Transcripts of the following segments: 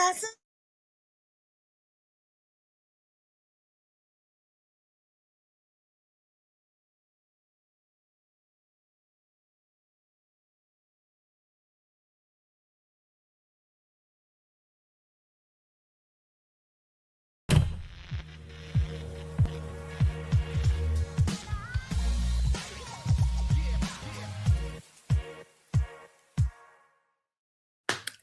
cousin.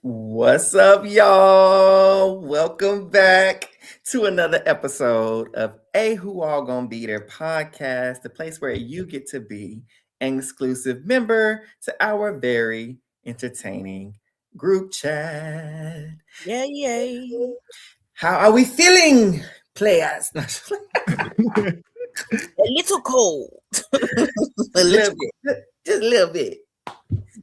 What's up, y'all? Welcome back to another episode of Who All Gonna Be There podcast, the place where you get to be an exclusive member to our very entertaining group chat. Yay. How are we feeling, players? A little cold. A little bit. Just a little bit.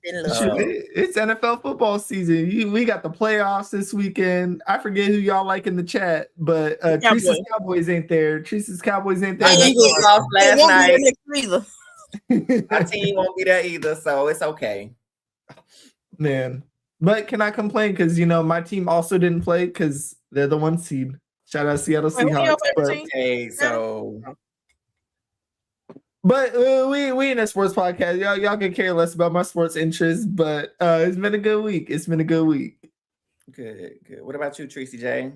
It's NFL football season. We got the playoffs this weekend. I forget who y'all like in the chat, but Teresa's Cowboys ain't there. Teresa's Cowboys ain't there. My Eagles lost last night. My team won't be there either, so it's okay. Man, but can I complain? Because my team also didn't play because they're the 1 seed. Shout out Seattle Seahawks. Okay, so. But we in a sports podcast. Y'all can care less about my sports interests, but it's been a good week. Good. What about you, Tracy J?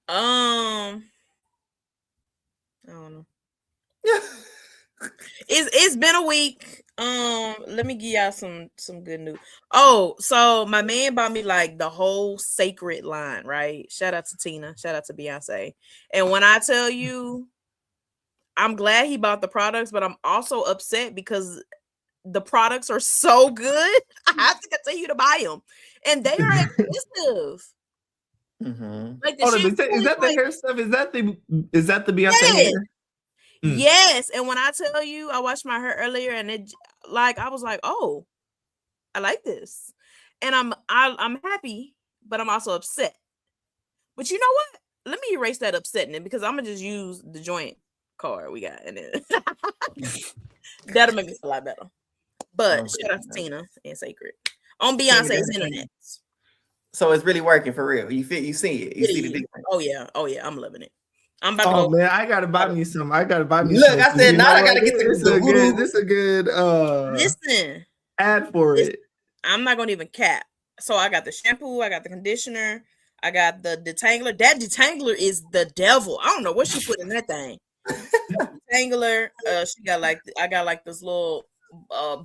I don't know. It's been a week. Let me give y'all some good news. Oh, so my man bought me like the whole Sacred line, right? Shout out to Tina. Shout out to Beyonce. And when I tell you, I'm glad he bought the products, but I'm also upset because the products are so good. I have to continue to buy them, and they are expensive. Mm-hmm. Like is that the hair stuff? Is that the Beyonce hair? Yes, and when I tell you, I washed my hair earlier, and I was like, oh, I like this, and I'm happy, but I'm also upset. But you know what? Let me erase that upsetness because I'm gonna just use the joint card we got, and then that'll make me feel a lot better. But shout out to Tina and Sacred on Beyonce's internet. So it's really working for real. You see it. You see the difference. Oh yeah, I'm loving it. I'm about to go. Man, I gotta buy me some. Look, I said now I gotta get this is a good listen ad for it. I'm not gonna even cap. So I got the shampoo, I got the conditioner, I got the detangler. That detangler is the devil. I don't know what she put in that thing. Detangler. She got I got like this little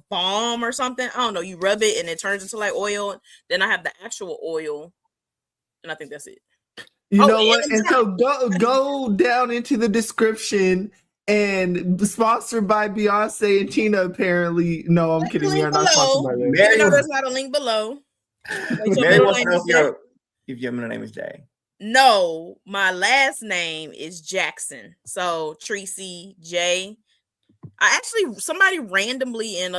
balm or something. I don't know. You rub it and it turns into like oil. Then I have the actual oil, and I think that's it. You know what? And so go down into the description and sponsored by Beyonce and Tina. Apparently, no, I'm kidding. We are not sponsored by that. You know, there's not a link below. Mary wants to know if your middle name is Jay. No, my last name is Jackson. So Tracy J. Somebody randomly in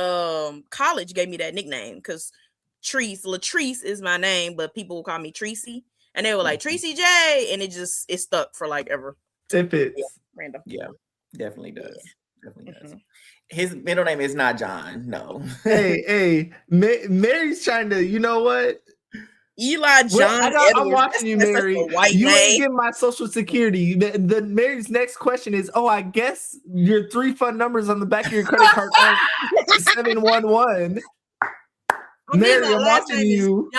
college gave me that nickname because Latrice is my name, but people will call me Tracy, and they were like Tracy J, and it stuck for like ever. It fits. Yeah, random. Yeah, definitely does. Yeah. Definitely does. His middle name is not John. No. Hey, Mary's trying to. You know what? Eli John. I'm watching you, Mary. You ain't get my social security. The Mary's next question is, I guess your 3 fun numbers on the back of your credit card are 711. Mary, I'm watching you.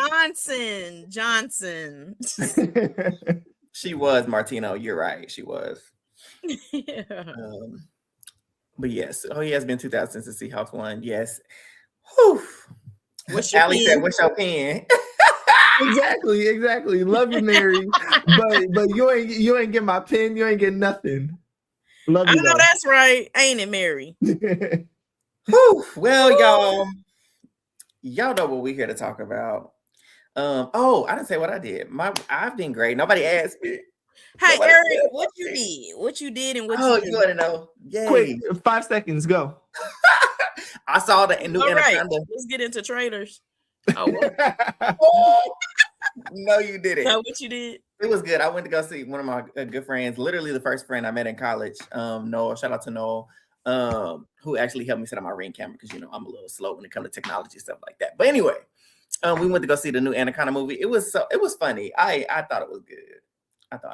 Johnson. She was Martino. You're right. She was. Yeah. But yes. Oh, he has been 2000 since the Seahawks won. Yes. Whew. Allie said, "What's your pen?" Exactly. Love you, Mary. but you ain't get my pen. You ain't get nothing. Love you. I know that's right, ain't it, Mary? Well, y'all know what we're here to talk about. I didn't say what I did. I've been great. Nobody asked me. Hey, Eric, what you did? What you did and what you did? You want to know? Yay. Quick, 5 seconds, go. I saw the new Anaconda. Right, let's get into Traitors. Oh, no, you didn't. Know what you did? It was good. I went to go see one of my good friends, literally the first friend I met in college. Noel, shout out to Noel, who actually helped me set up my Ring camera because I'm a little slow when it comes to technology stuff like that. But anyway, We went to go see the new Anaconda movie. It was funny. I thought it was good.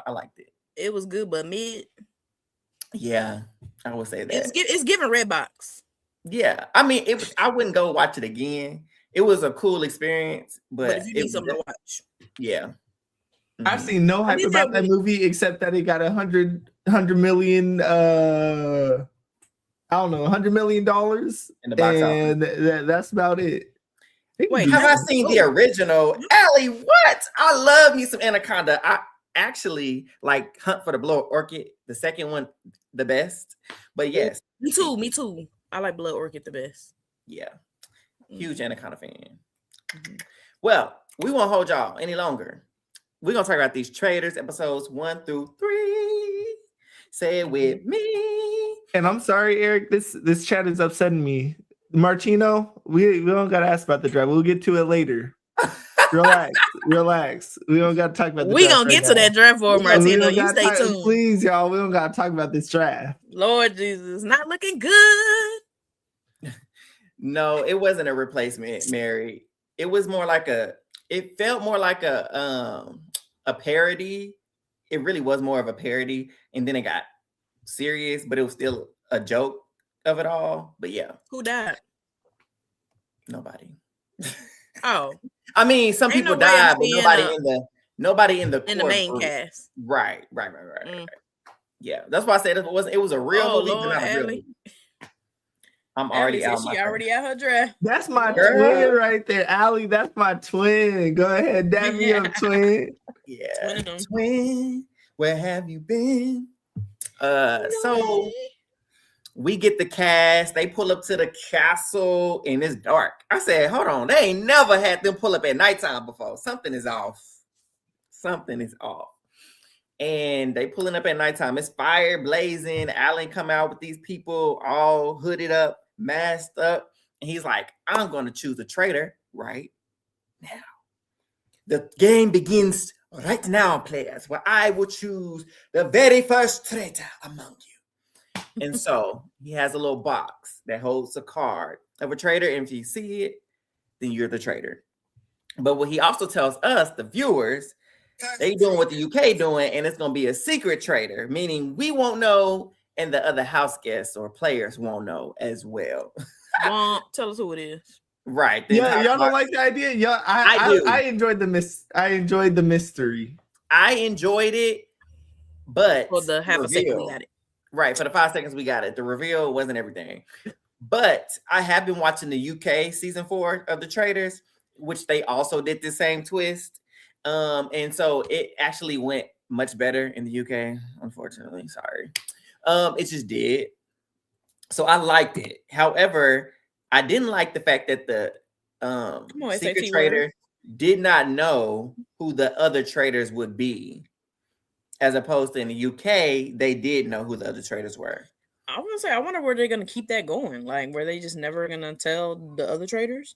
I liked it. It was good, but mid. Yeah, I would say that. It's giving Redbox. Yeah, I mean, I wouldn't go watch it again. It was a cool experience, but if you need something to watch, yeah. Mm-hmm. I've seen no hype about that movie except that it got 100 million. I don't know, $100 million in the box office, and that's about it. Wait, have I seen the original? Allie, what? I love me some Anaconda. I actually like Hunt for the Blood Orchid, the second one, the best. But yes, me too. I like Blood Orchid the best. Yeah, huge Anaconda fan. Mm-hmm. Well, we won't hold y'all any longer. We're gonna talk about these Traitors episodes 1 through 3. Say it with me. And I'm sorry, Eric. This chat is upsetting me. Martino, we don't gotta ask about the draft. We'll get to it later. Relax. We don't gotta talk about the draft. We gonna get to that draft for Martino. You stay tuned. Please, y'all. We don't gotta talk about this draft. Lord Jesus, not looking good. No, it wasn't a replacement, Mary. It was more like it felt more like a parody. It really was more of a parody, and then it got serious, but it was still a joke of it all. But yeah, who died? Nobody. Oh, I mean, some people died, but nobody in the main group. cast. Right. Yeah, that's why I said it was a real movie, Lord, but not a real movie. I'm already out. She already out her draft. That's my twin right there, Allie. That's my twin. Go ahead, dab me up, twin. Yeah, twin. Where have you been? So we get the cast. They pull up to the castle and it's dark. I said, hold on. They ain't never had them pull up at nighttime before. Something is off. And they pulling up at nighttime. It's fire blazing. Alan come out with these people all hooded up, masked up. And he's like, I'm going to choose a traitor right now. The game begins right now, players, where I will choose the very first traitor among you. And so he has a little box that holds a card of a traitor. And if you see it, then you're the traitor. But what he also tells us, the viewers, they doing what the UK doing, and it's going to be a secret traitor, meaning we won't know, and the other house guests or players won't know as well. Tell us who it is. Right. Yeah, y'all don't like the idea? Yeah, I enjoyed the mystery. I enjoyed it, but for the half a second we got it. Right, for the 5 seconds we got it. The reveal wasn't everything. But I have been watching the UK season 4 of the Traitors, which they also did the same twist. And so it actually went much better in the UK, unfortunately. Sorry. It just did. So I liked it. However, I didn't like the fact that the secret traitor did not know who the other traitors would be. As opposed to in the UK, they did know who the other traitors were. I was gonna say, I wonder where they're gonna keep that going. Like, were they just never gonna tell the other traitors?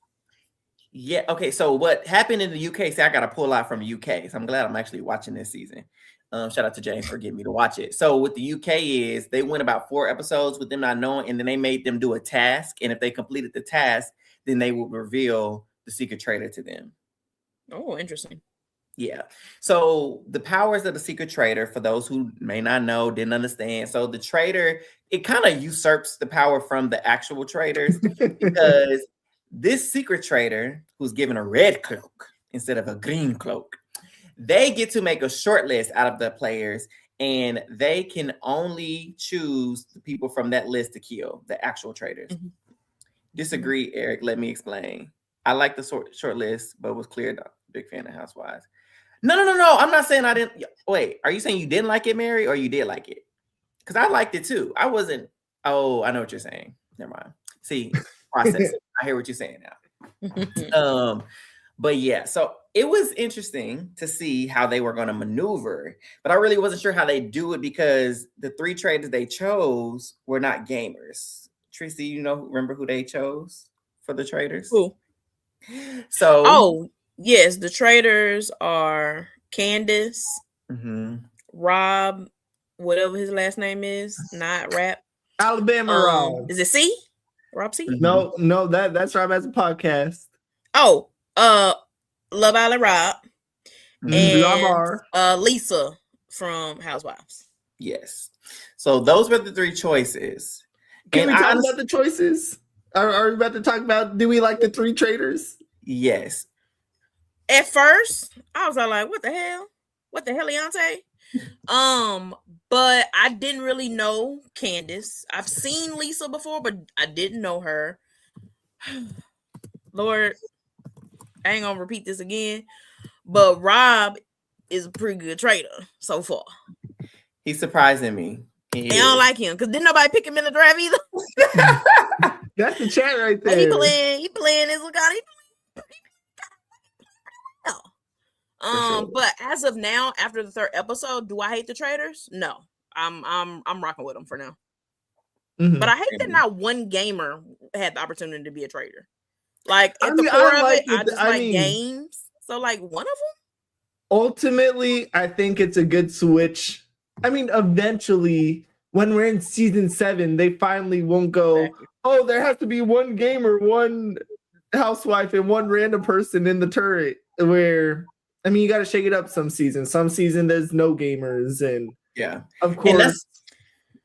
Yeah. Okay. So what happened in the UK? See, I got to pull out from the UK. So I'm glad I'm actually watching this season. Shout out to James for getting me to watch it. So what the UK is, they went about 4 episodes with them not knowing, and then they made them do a task. And if they completed the task, then they would reveal the secret traitor to them. Oh, interesting. Yeah. So the powers of the secret traitor, for those who may not know, didn't understand. So the traitor, it kind of usurps the power from the actual traitors because this secret traitor, who's given a red cloak instead of a green cloak, they get to make a short list out of the players, and they can only choose the people from that list to kill, the actual traitors. Mm-hmm. Disagree, Eric. Let me explain. I like the short list, but was clear. Big fan of Housewives. No. I'm not saying I didn't. Wait, are you saying you didn't like it, Mary, or you did like it? Because I liked it too. I wasn't. Oh, I know what you're saying. Never mind. See, process. I hear what you're saying now. But yeah, so it was interesting to see how they were going to maneuver, but I really wasn't sure how they do it because the 3 traitors they chose were not gamers. Tracy, remember who they chose for the traitors? Who? So, yes, the traitors are Candace, Rob, whatever his last name is, not Rap. Alabama Rob. Is it C? Rob C? No, that's Rob as a podcast. Oh, Love Island Rob Lamar. and Lisa from Housewives. Yes. So those were the three choices. Can And we talk about the choices? Are we about to talk about, do we like the three traitors? Yes. At first, I was like, what the hell? What the hell, Leonte? But I didn't really know Candace. I've seen Lisa before, but I didn't know her. Lord, I ain't gonna repeat this again. But Rob is a pretty good traitor so far. He's surprising me. I don't like him because didn't nobody pick him in the draft either. That's the chat right there. He playing his Lugatti. Sure. But as of now, after the third episode, do I hate the traitors? No, I'm rocking with them for now. Mm-hmm. But I hate that not one gamer had the opportunity to be a traitor. Like at the core of it, I just like games. So like one of them. Ultimately, I think it's a good switch. I mean, eventually, when we're in season 7, they finally won't go, oh, there has to be one gamer, one housewife, and one random person in the turret. Where, I mean, you got to shake it up some season. Some season, there's no gamers. And yeah, of course.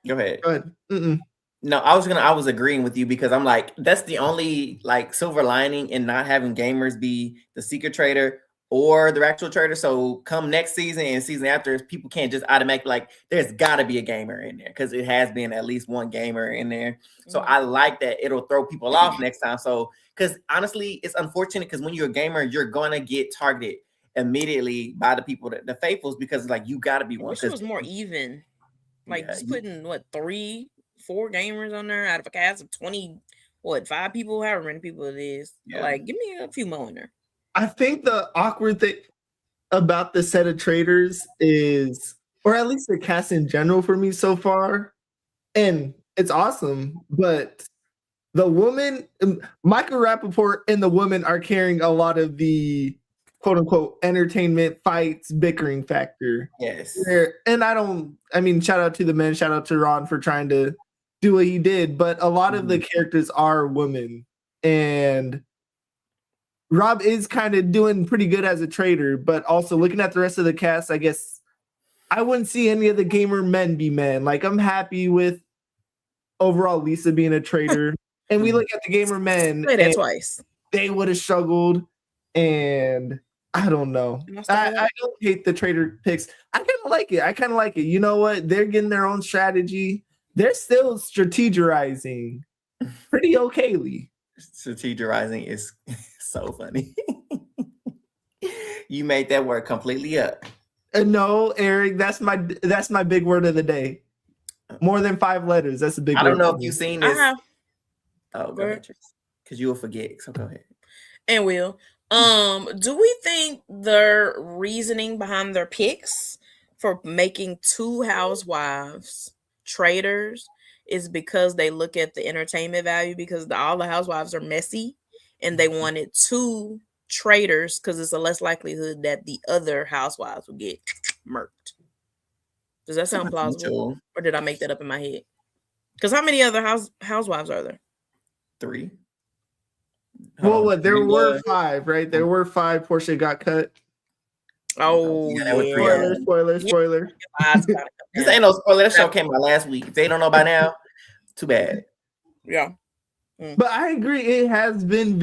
Go ahead. Go ahead. Mm-mm. No, I was agreeing with you because I'm like, that's the only like silver lining in not having gamers be the secret traitor or the actual traitor. So come next season and season after, people can't just automatically like, there's got to be a gamer in there because it has been at least one gamer in there. So I like that it'll throw people off next time. So because honestly, it's unfortunate because when you're a gamer, you're gonna get targeted immediately by the people the faithfuls because like you got to be one. I wish it was more even. Like just putting 3-4 gamers on there out of a cast of 5 people, however many people it is. Yeah. Like, give me a few more in there. I think the awkward thing about the set of traitors is, or at least the cast in general for me so far, and it's awesome, but the woman, Michael Rappaport and the woman are carrying a lot of the quote unquote entertainment fights, bickering factor. Yes. And I mean, shout out to the men, shout out to Ron for trying to do what he did, but a lot of the characters are women, and Rob is kind of doing pretty good as a traitor, but also looking at the rest of the cast, I guess I wouldn't see any of the gamer men be men. Like, I'm happy with overall Lisa being a traitor, and we look at the gamer men. Say that twice. They would have struggled, and I don't know. I don't hate the traitor picks. I kind of like it. You know what? They're getting their own strategy. They're still strategizing pretty okayly. Strategizing is so funny. You made that word completely up. No, Eric, that's my big word of the day. More than 5 letters. That's a big word. I don't know if you've seen this. Oh, go ahead, because you will forget. So go ahead. And will. Do we think their reasoning behind their picks for making 2 housewives traitors is because they look at the entertainment value, because all the housewives are messy and they wanted 2 traitors because it's a less likelihood that the other housewives will get murked? Does that sound plausible? Or did I make that up in my head? Because how many other housewives are there? 3. Well, there were 5, right? There were 5. Portia got cut. Oh, yeah. Spoiler. This ain't no spoiler. That show came out last week. If they don't know by now, too bad. Yeah. But I agree. It has been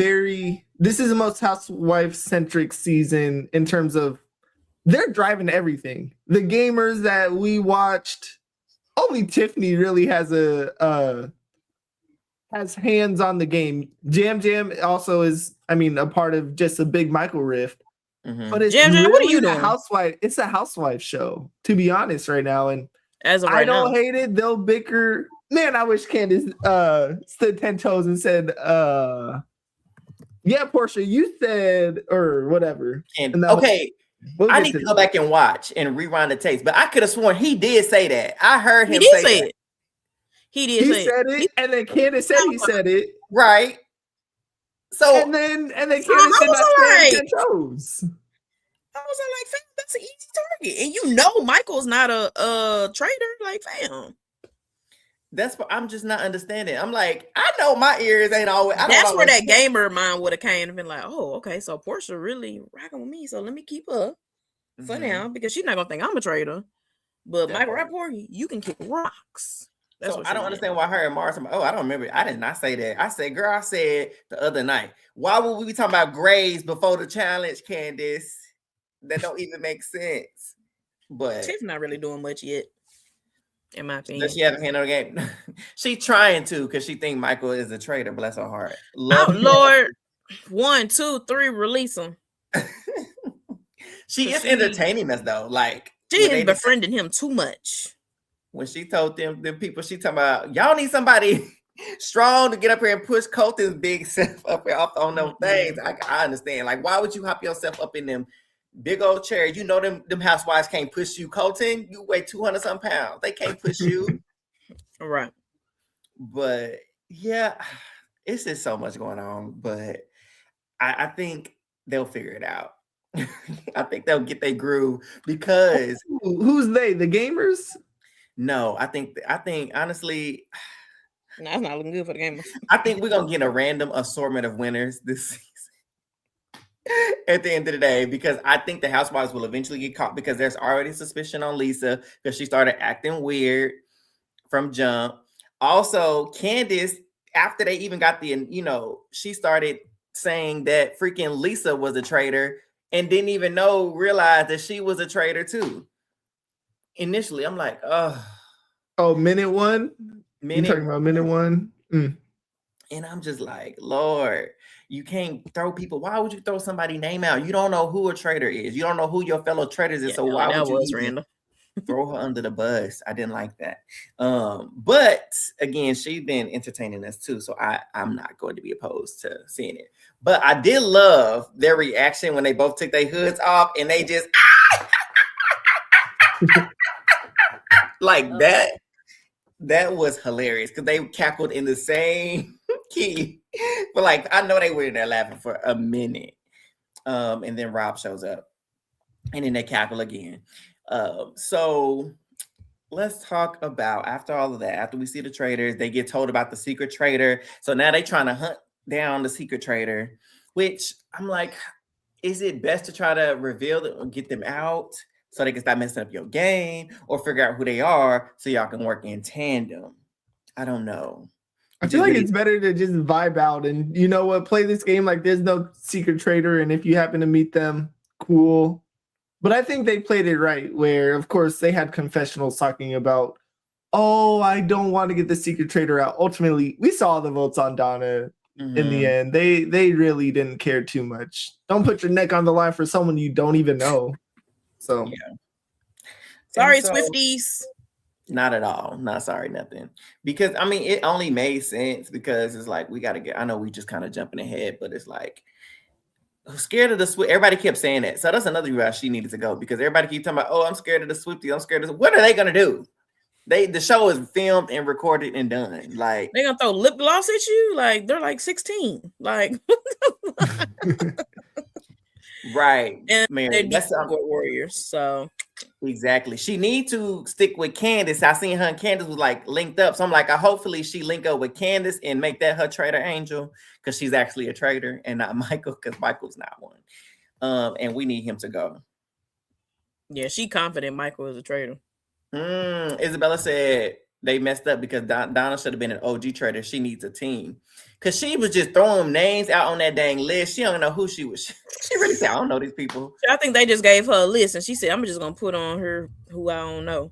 this is the most housewife-centric season in terms of they're driving everything. The gamers that we watched, only Tiffany really has has hands on the game. Jam also is, a part of just a big Michael rift. Mm-hmm. But it's Jam, what are you doing? It's a housewife show, to be honest, right now. And as of I right don't now, hate it. They'll bicker. Man, I wish Candace stood 10 toes and said, yeah, Portia, you said, or whatever. Okay. I need to go back and watch and rewind the tapes, but I could have sworn he did say that. I heard him say it. He did say it, and then Candace said he said it. Right. So and then Candace did not stand 10 toes. I was like, fam, that's an easy target. And Michael's not a traitor, like, fam. That's what I'm just not understanding. I'm like, I know my ears ain't always. That's where that gamer mind would have came and been like, oh, okay, so Portia really rocking with me, so let me keep her for now because she's not gonna think I'm a traitor. But Michael Rappaport, you can kick rocks. That's so I don't understand why her and Mars. Oh, I don't remember. I did not say that. I said, girl, I said the other night. Why would we be talking about grades before the challenge, Candace? That don't even make sense. But Tiff not really doing much yet, in my opinion. Does she have a hand on the game? She trying to because she think Michael is a traitor. Bless her heart. Oh Lord, 1, 2, 3, release him. She is entertaining us though. Like she is befriending him too much. When she told them people, she talking about y'all need somebody strong to get up here and push Colton's big self up here off on those things. I understand. Like, why would you hop yourself up in them big old chairs? You know them housewives can't push you. Colton, you weigh 200-some pounds. They can't push you. Right. But yeah, it's just so much going on. But I think they'll figure it out. I think they'll get their groove because who's they? The gamers? No, I think honestly, no, it's not looking good for the gamers. I think we're gonna get a random assortment of winners this season at the end of the day, because I think the housewives will eventually get caught because there's already suspicion on Lisa because she started acting weird from jump. Also, Candace, after they even got she started saying that freaking Lisa was a traitor and didn't even realize that she was a traitor too. Initially, I'm like, minute one. You talking about minute one? And I'm just like, Lord, you can't throw people. Why would you throw somebody's name out? You don't know who a traitor is. You don't know who your fellow traitors is. So why would you random throw her under the bus? I didn't like that. But again, she's been entertaining us too, so I'm not going to be opposed to seeing it. But I did love their reaction when they both took their hoods off and they just like that. That was hilarious because they cackled in the same key. But like, I know they were in there laughing for a minute. And then Rob shows up and then they cackle again. So let's talk about, after all of that, after we see the traitors, they get told about the secret traitor. So now they trying to hunt down the secret traitor, which I'm like, is it best to try to reveal them or get them out so they can stop messing up your game, or figure out who they are so y'all can work in tandem? I don't know. I feel like it's better to just vibe out and, you know what, play this game like there's no secret traitor, and if you happen to meet them, cool. But I think they played it right, where, of course, they had confessionals talking about, oh, I don't want to get the secret traitor out. Ultimately, we saw the votes on Donna in the end. They really didn't care too much. Don't put your neck on the line for someone you don't even know. So, yeah. Sorry, Swifties. Not at all. Not sorry, nothing. Because I mean, it only made sense because it's like we got to get. I know we just kind of jumping ahead, but it's like scared of the Swift. Everybody kept saying that, so that's another reason she needed to go, because everybody keep talking about, oh, I'm scared of the Swifties. I'm scared of. What are they gonna do? The show is filmed and recorded and done. Like they gonna throw lip gloss at you? Like they're like 16. Like. Right, and Mary, that's warriors. So exactly, she need to stick with Candace. I seen her and Candace was like linked up, so I'm like, hopefully she link up with Candace and make that her traitor angel, because she's actually a traitor and not Michael, because Michael's not one. And we need him to go. Yeah, she confident Michael is a traitor. Isabella said they messed up because Donna should have been an OG traitor. She needs a team. Because she was just throwing names out on that dang list. She don't know who she was. She really said, I don't know these people. I think they just gave her a list and she said, I'm just going to put on her who I don't know.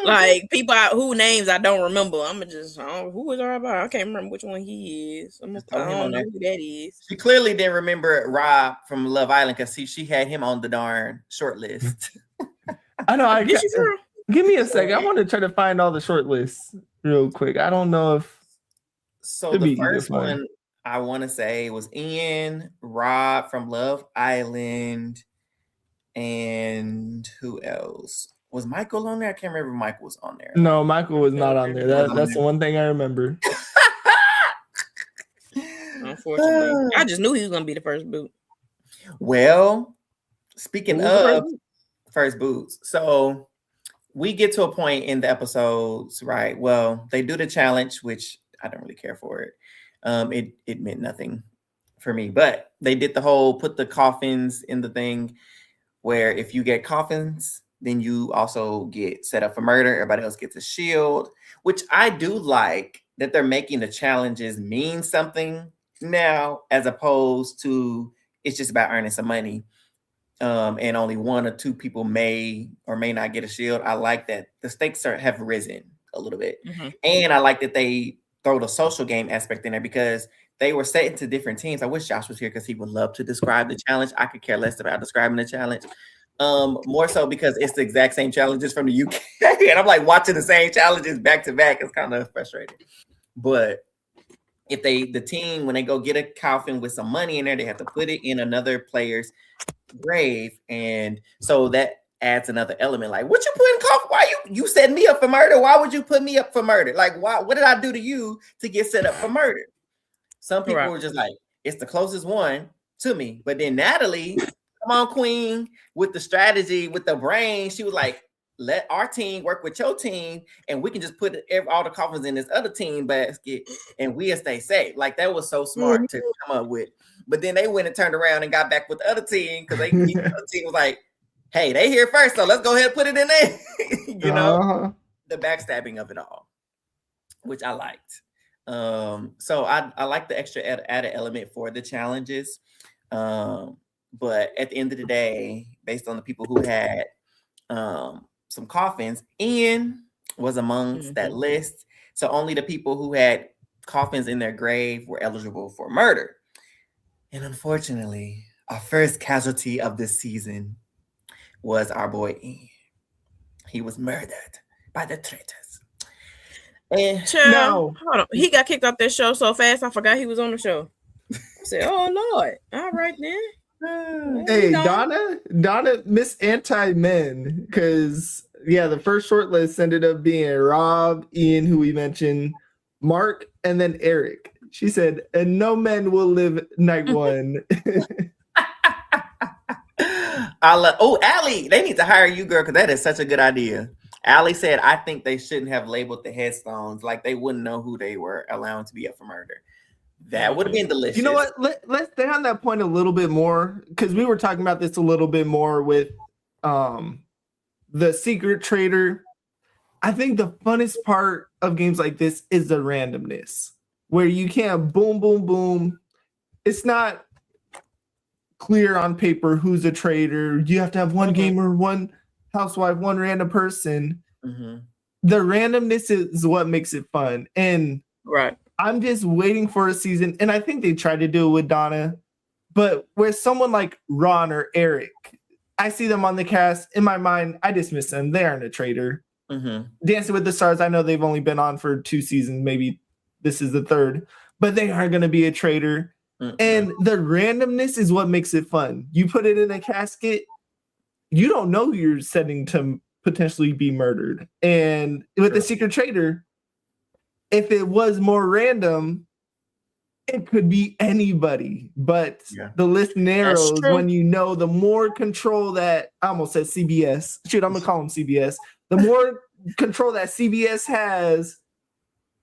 Like people who names I don't remember. I'm just, who is her about? I can't remember which one he is. I don't know who that is. She clearly didn't remember Rob from Love Island because she had him on the darn short list. I know. Give me a second. I want to try to find all the short lists real quick. I don't know if. So the first one I want to say was Ian, Rob from Love Island, and who else? Was Michael on there? I can't remember if Michael was on there. No, Michael was not on there. That's the one thing I remember. Unfortunately, I just knew he was going to be the first boot. Well, speaking of first boots, so we get to a point in the episodes, right? Well, they do the challenge, which I don't really care for it. It meant nothing for me, but they did the whole put the coffins in the thing where if you get coffins, then you also get set up for murder. Everybody else gets a shield, which I do like that they're making the challenges mean something now, as opposed to it's just about earning some money. And only one or two people may or may not get a shield. I like that the stakes have risen a little bit. And I like that they throw the social game aspect in there because they were set into different teams. I wish Josh was here because he would love to describe the challenge. I could care less about describing the challenge. More so because it's the exact same challenges from the UK. And I'm like watching the same challenges back to back. It's kind of frustrating. But if the team, when they go get a coffin with some money in there, they have to put it in another player's grave, and so that adds another element. Like, what you put in coffin? Why you set me up for murder? Why would you put me up for murder? Like, why? What did I do to you to get set up for murder? Some people were just like, it's the closest one to me. But then Natalie, come on, queen, with the strategy, with the brain, she was like, let our team work with your team, and we can just put all the coffins in this other team basket, and we'll stay safe. Like, that was so smart to come up with. But then they went and turned around and got back with the other team because the other team was like, hey, they here first, so let's go ahead and put it in there. You know, the backstabbing of it all, which I liked. So I like the extra added element for the challenges. But at the end of the day, based on the people who had some coffins, Ian was amongst that list. So only the people who had coffins in their grave were eligible for murder. And unfortunately, our first casualty of this season was our boy Ian. He was murdered by the traitors. And hold on. He got kicked off that show so fast, I forgot he was on the show. I said, oh, Lord. All right, then. Hey, Donna Miss Anti-Men, because, the first shortlist ended up being Rob, Ian, who we mentioned, Mark, and then Eric. She said, and no men will live night one. Allie, they need to hire you, girl, because that is such a good idea. Allie said, I think they shouldn't have labeled the headstones. Like, they wouldn't know who they were allowing to be up for murder. That would have been delicious. You know what? Let's stay on that point a little bit more, because we were talking about this a little bit more with the secret traitor. I think the funnest part of games like this is the randomness, where you can't boom, boom, boom. It's not clear on paper who's a traitor. You have to have one gamer, one housewife, one random person. The randomness is what makes it fun. And I'm just waiting for a season, and I think they tried to do it with Donna, but where someone like Ron or Eric, I see them on the cast, in my mind, I dismiss them. They aren't a traitor. Dancing with the Stars, I know they've only been on for 2 seasons, maybe this is the 3rd, but they aren't going to be a traitor. And the randomness is what makes it fun. You put it in a casket, you don't know who you're setting to potentially be murdered. And with the secret traitor, if it was more random, it could be anybody. But the list narrows when you know the more control that, I almost said CBS. Shoot, I'm going to call them CBS. The more control that CBS has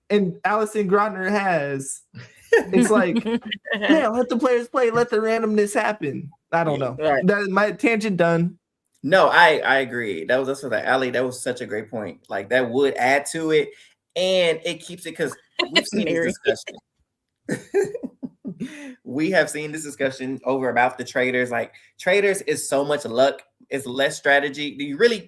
and Allison Grotner has, it's like, let the players play, let the randomness happen. I don't know. That my tangent done. No, I agree. That's for the Alley. That was such a great point. Like, that would add to it, and it keeps it, because we've seen this discussion. We have seen this discussion over about the traitors. Like, traitors is so much luck. It's less strategy.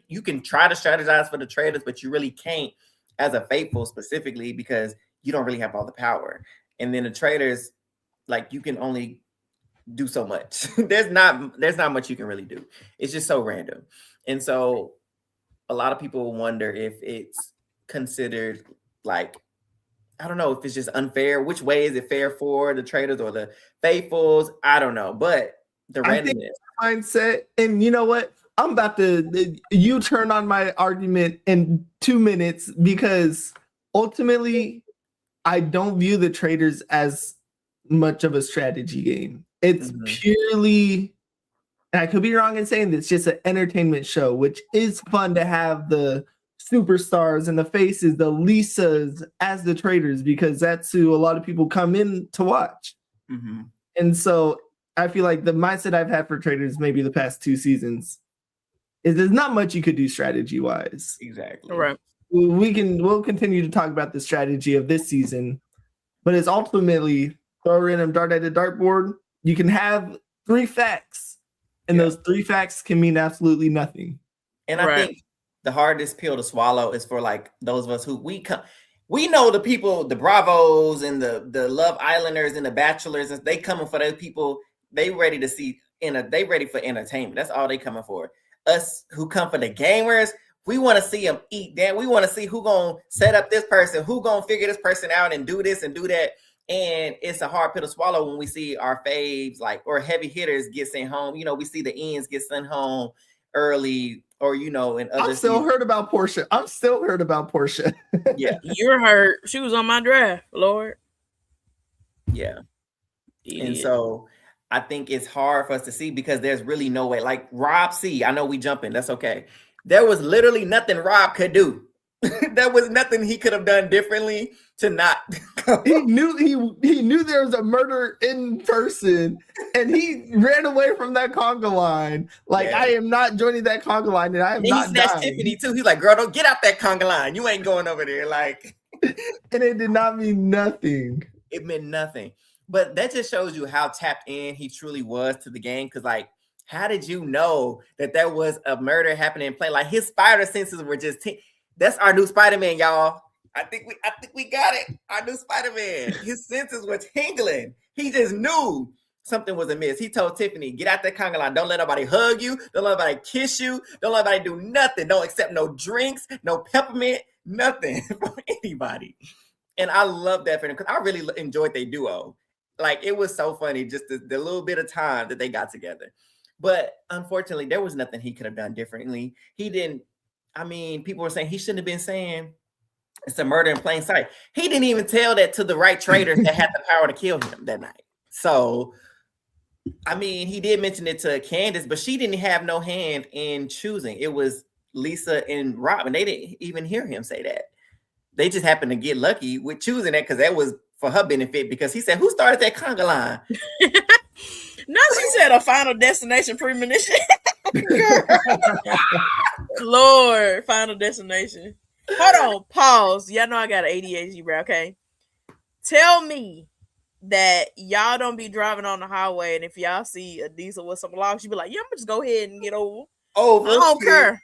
You can try to strategize for the traitors, but you really can't as a faithful specifically, because you don't really have all the power. And then the traitors, like, you can only do so much. There's not much you can really do. It's just so random. And so a lot of people wonder if it's considered, like, I don't know if it's just unfair. Which way is it fair for the traitors or the faithfuls? I don't know. But the randomness mindset, and you know what? I'm about to U-turn on my argument in 2 minutes, because ultimately I don't view the traitors as much of a strategy game. It's purely, and I could be wrong in saying this, just an entertainment show, which is fun to have the superstars and the faces, the Lisas as the Traitors, because that's who a lot of people come in to watch. Mm-hmm. And so I feel like the mindset I've had for Traitors maybe the past 2 seasons is there's not much you could do strategy wise. Exactly. All right. We'll continue to talk about the strategy of this season, but it's ultimately throw a random dart at a dartboard. You can have 3 facts, and those 3 facts can mean absolutely nothing. And I think the hardest pill to swallow is for like those of us who we know the people, the Bravos and the Love Islanders and the Bachelors, and they coming for those people. They ready to see they ready for entertainment. That's all they coming for. Us who come for the gamers, we want to see them eat that. We want to see who gonna set up this person, who gonna figure this person out and do this and do that. And it's a hard pill to swallow when we see our faves or heavy hitters get sent home. We see the ends get sent home early, or and others. I'm still hurt about Portia. Yeah, you're hurt. She was on my draft, Lord. Yeah, and so I think it's hard for us to see because there's really no way. Like Rob C, I know we jumping. That's okay. There was literally nothing Rob could do. There was nothing he could have done differently to not. He knew there was a murder in person, and he ran away from that conga line. Like, I am not joining that conga line, and I am not dying. He snatched Tiffany too. He's like, "Girl, don't get out that conga line. You ain't going over there." Like, and it did not mean nothing. It meant nothing. But that just shows you how tapped in he truly was to the game. Because, like, how did you know that there was a murder happening in play? Like, his spider senses were just. That's our new Spider-Man, y'all. I think we got it. Our new Spider-Man. His senses were tingling. He just knew something was amiss. He told Tiffany, "Get out that conga line. Don't let nobody hug you. Don't let nobody kiss you. Don't let nobody do nothing. Don't accept no drinks, no peppermint, nothing from anybody." And I love that for them because I really enjoyed their duo. Like, it was so funny, just the little bit of time that they got together. But unfortunately, there was nothing he could have done differently. He didn't. I mean, people were saying he shouldn't have been saying it's a murder in plain sight. He didn't even tell that to the right traitors that had the power to kill him that night. So, I mean, he did mention it to Candace, but she didn't have no hand in choosing. It was Lisa and Rob, and they didn't even hear him say that. They just happened to get lucky with choosing that because that was for her benefit, because he said, "Who started that conga line?" No, she said a Final Destination premonition. Lord, Final Destination. Hold on, pause. Y'all know I got an ADHD, bro. Okay, tell me that y'all don't be driving on the highway, and if y'all see a diesel with some logs, you be like, "Yeah, I'm gonna just go ahead and get over." I don't care.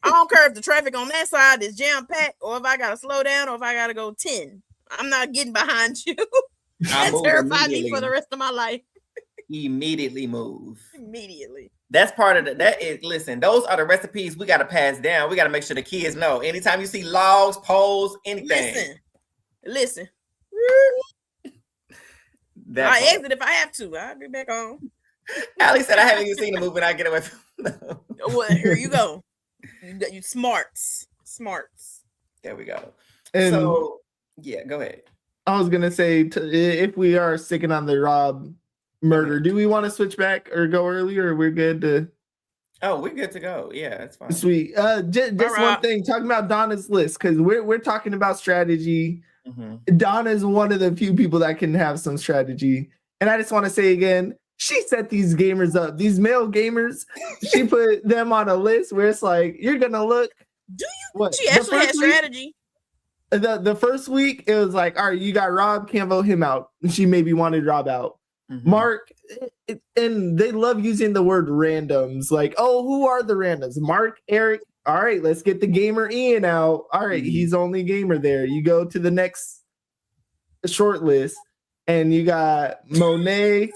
I don't care if the traffic on that side is jam packed, or if I gotta slow down, or if I gotta go 10. I'm not getting behind you. That terrified me for the rest of my life. Immediately move. Immediately. That's part of listen, those are the recipes we got to pass down. We got to make sure the kids know. Anytime you see logs, poles, anything. Listen. I exit if I have to. I'll be back on. Allie said, "I haven't even seen the movie and I get away from them." Well, here you go. You smarts. There we go. And so, yeah, go ahead. I was going to say, if we are sticking on the Rob murder, do we want to switch back or go earlier, or we're good to? Oh, we're good to go. Yeah, that's fine. Sweet. Just one thing, talking about Donna's list, because we're talking about strategy. Mm-hmm. Donna's one of the few people that can have some strategy. And I just want to say again, she set these gamers up, these male gamers. She put them on a list where it's like, you're going to look. Do you? What? She actually had strategy. The first week, it was like, all right, you got Rob, can't vote him out. And she maybe wanted Rob out. Mm-hmm. Mark, and they love using the word randoms. Like, oh, who are the randoms? Mark, Eric. All right, let's get the gamer Ian out. All right, he's only gamer there. You go to the next short list, and you got Monet,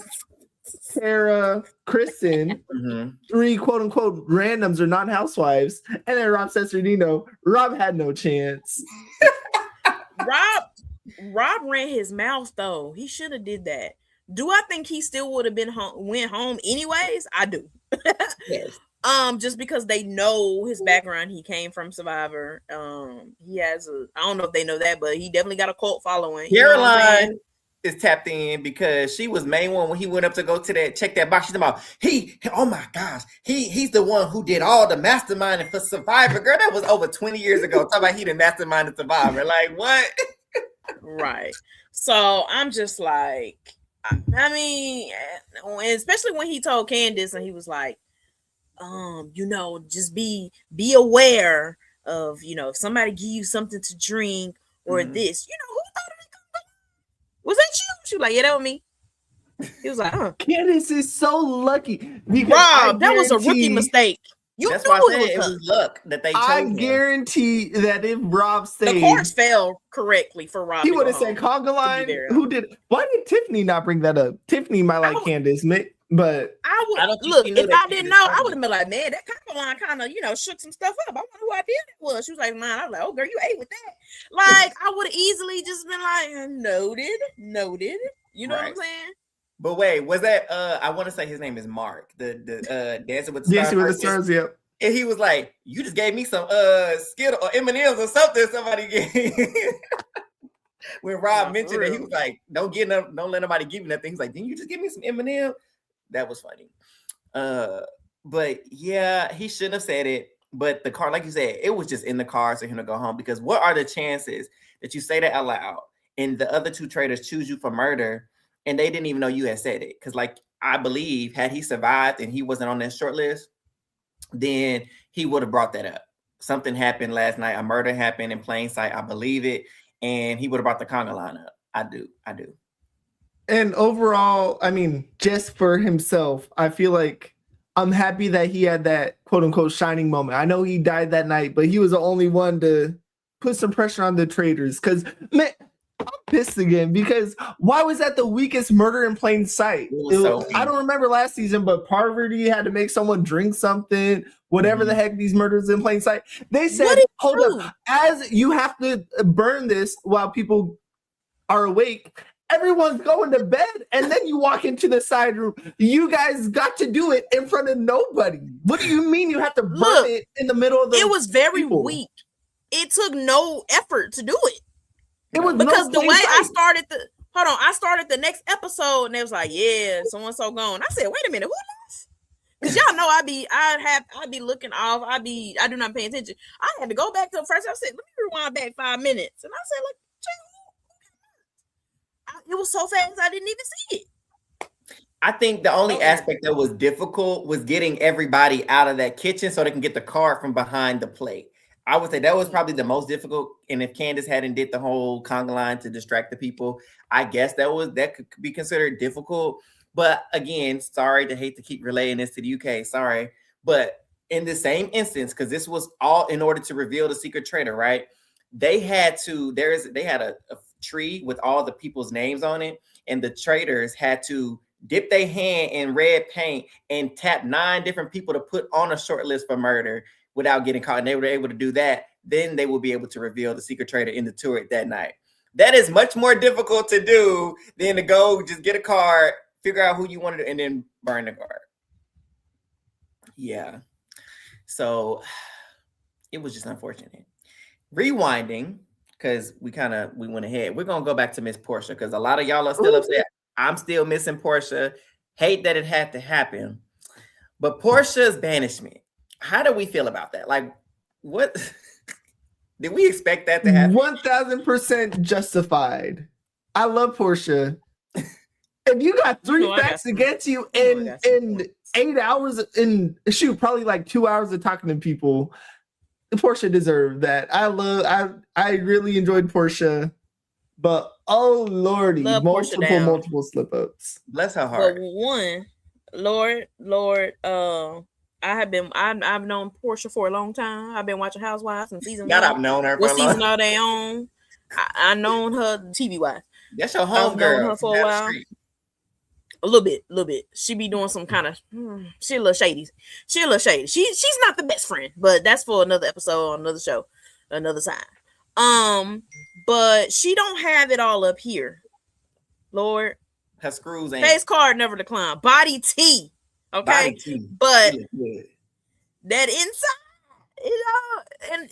Sarah, Kristen, 3 quote unquote randoms or non-housewives, and then Rob Cesarino. Rob had no chance. Rob ran his mouth though. He should have did that. Do I think he still would have went home anyways? I do. Yes. Just because they know his background. He came from Survivor. He has I don't know if they know that, but he definitely got a cult following. Caroline is tapped in because she was main one when he went up to go to that check that box. She's talking about oh my gosh, he's the one who did all the masterminding for Survivor. Girl, that was over 20 years ago. Talking about he the masterminded Survivor. Like what? Right. So I'm just like, I mean, especially when he told Candace and he was like, just be aware of, if somebody give you something to drink or this, who thought of it? Was that you? She was like, yeah, that was me. He was like, Candace is so lucky. Rob, that was a rookie mistake. That's why I said it was luck that they chose I him. Guarantee that if Rob stayed, the cards fell correctly for Rob. He would have said conga line. Who did? Why did Tiffany not bring that up? Tiffany might like Candace, but I would look. If I didn't know, I would have been like, man, that conga line kind of, shook some stuff up. I wonder who I did it was. She was like, man. I was like, oh girl, you ate with that. Like I would have easily just been like, noted. You know what I'm saying? But wait, was that I want to say his name is Mark, the Dancing with the Stars, yep. And he was like, you just gave me some Skittles or M&Ms or something somebody gave. When Rob mentioned it, he was like, don't let nobody give you nothing. He's like, didn't you just give me some M&M? That was funny. But yeah, he shouldn't have said it. But the car, like you said, it was just in the cards for him to go home, because what are the chances that you say that out loud and the other two traitors choose you for murder and they didn't even know you had said it? Because like, I believe had he survived and he wasn't on that short list, then he would have brought that up. Something happened last night. A murder happened in plain sight. I believe it. And he would have brought the conga line up. I do. And overall, I mean, just for himself, I feel like I'm happy that he had that quote unquote shining moment. I know he died that night, but he was the only one to put some pressure on the traitors. Because, man, I'm pissed again, because why was that the weakest murder in plain sight? I don't remember last season, but Parvati had to make someone drink something, whatever the heck these murders in plain sight. They said, hold up, as you have to burn this while people are awake, everyone's going to bed, and then you walk into the side room. You guys got to do it in front of nobody. What do you mean you have to burn it in the middle of the It was very weak. It took no effort to do it. It was because the way I started the next episode, and it was like, yeah, so-and-so gone. I said, wait a minute, who lost? Because y'all know I'd be looking off. I do not pay attention. I had to go back to the first. I said, let me rewind back 5 minutes. And I said, look, it was so fast I didn't even see it. I think the only aspect that was difficult was getting everybody out of that kitchen so they can get the card from behind the plate. I would say that was probably the most difficult. And if Candace hadn't did the whole conga line to distract the people, I guess that could be considered difficult. But again, sorry to hate to keep relaying this to the UK. Sorry. But in the same instance, because this was all in order to reveal the secret traitor, right? They had a tree with all the people's names on it, and the traitors had to dip their hand in red paint and tap 9 different people to put on a short list for murder without getting caught. And they were able to do that. Then they will be able to reveal the secret traitor in the turret that night. That is much more difficult to do than to go just get a card, figure out who you want to, and then burn the card. Yeah. So it was just unfortunate. Rewinding, because we went ahead. We're going to go back to Miss Portia, because a lot of y'all are still upset. I'm still missing Portia. Hate that it had to happen. But Portia's banishment, how do we feel about that? Like, what? Did we expect that to happen? 1000% justified. I love Portia. If you got 3 facts against you in 8 hours, probably like 2 hours of talking to people, Portia deserved that. I really enjoyed Portia, but oh lordy, multiple slip ups. Bless her heart. But one, Lord, I've known Portia for a long time. I've been watching Housewives and season 1. I've known her for what season are they on? I known her TV wise. That's your home girl. I've known her for a while. A little bit. She be doing some kind of she a little shady. She's not the best friend, but that's for another episode on another show, another side. But she don't have it all up here. Lord, her screws ain't. Face card never decline. Body T. Okay. But that inside,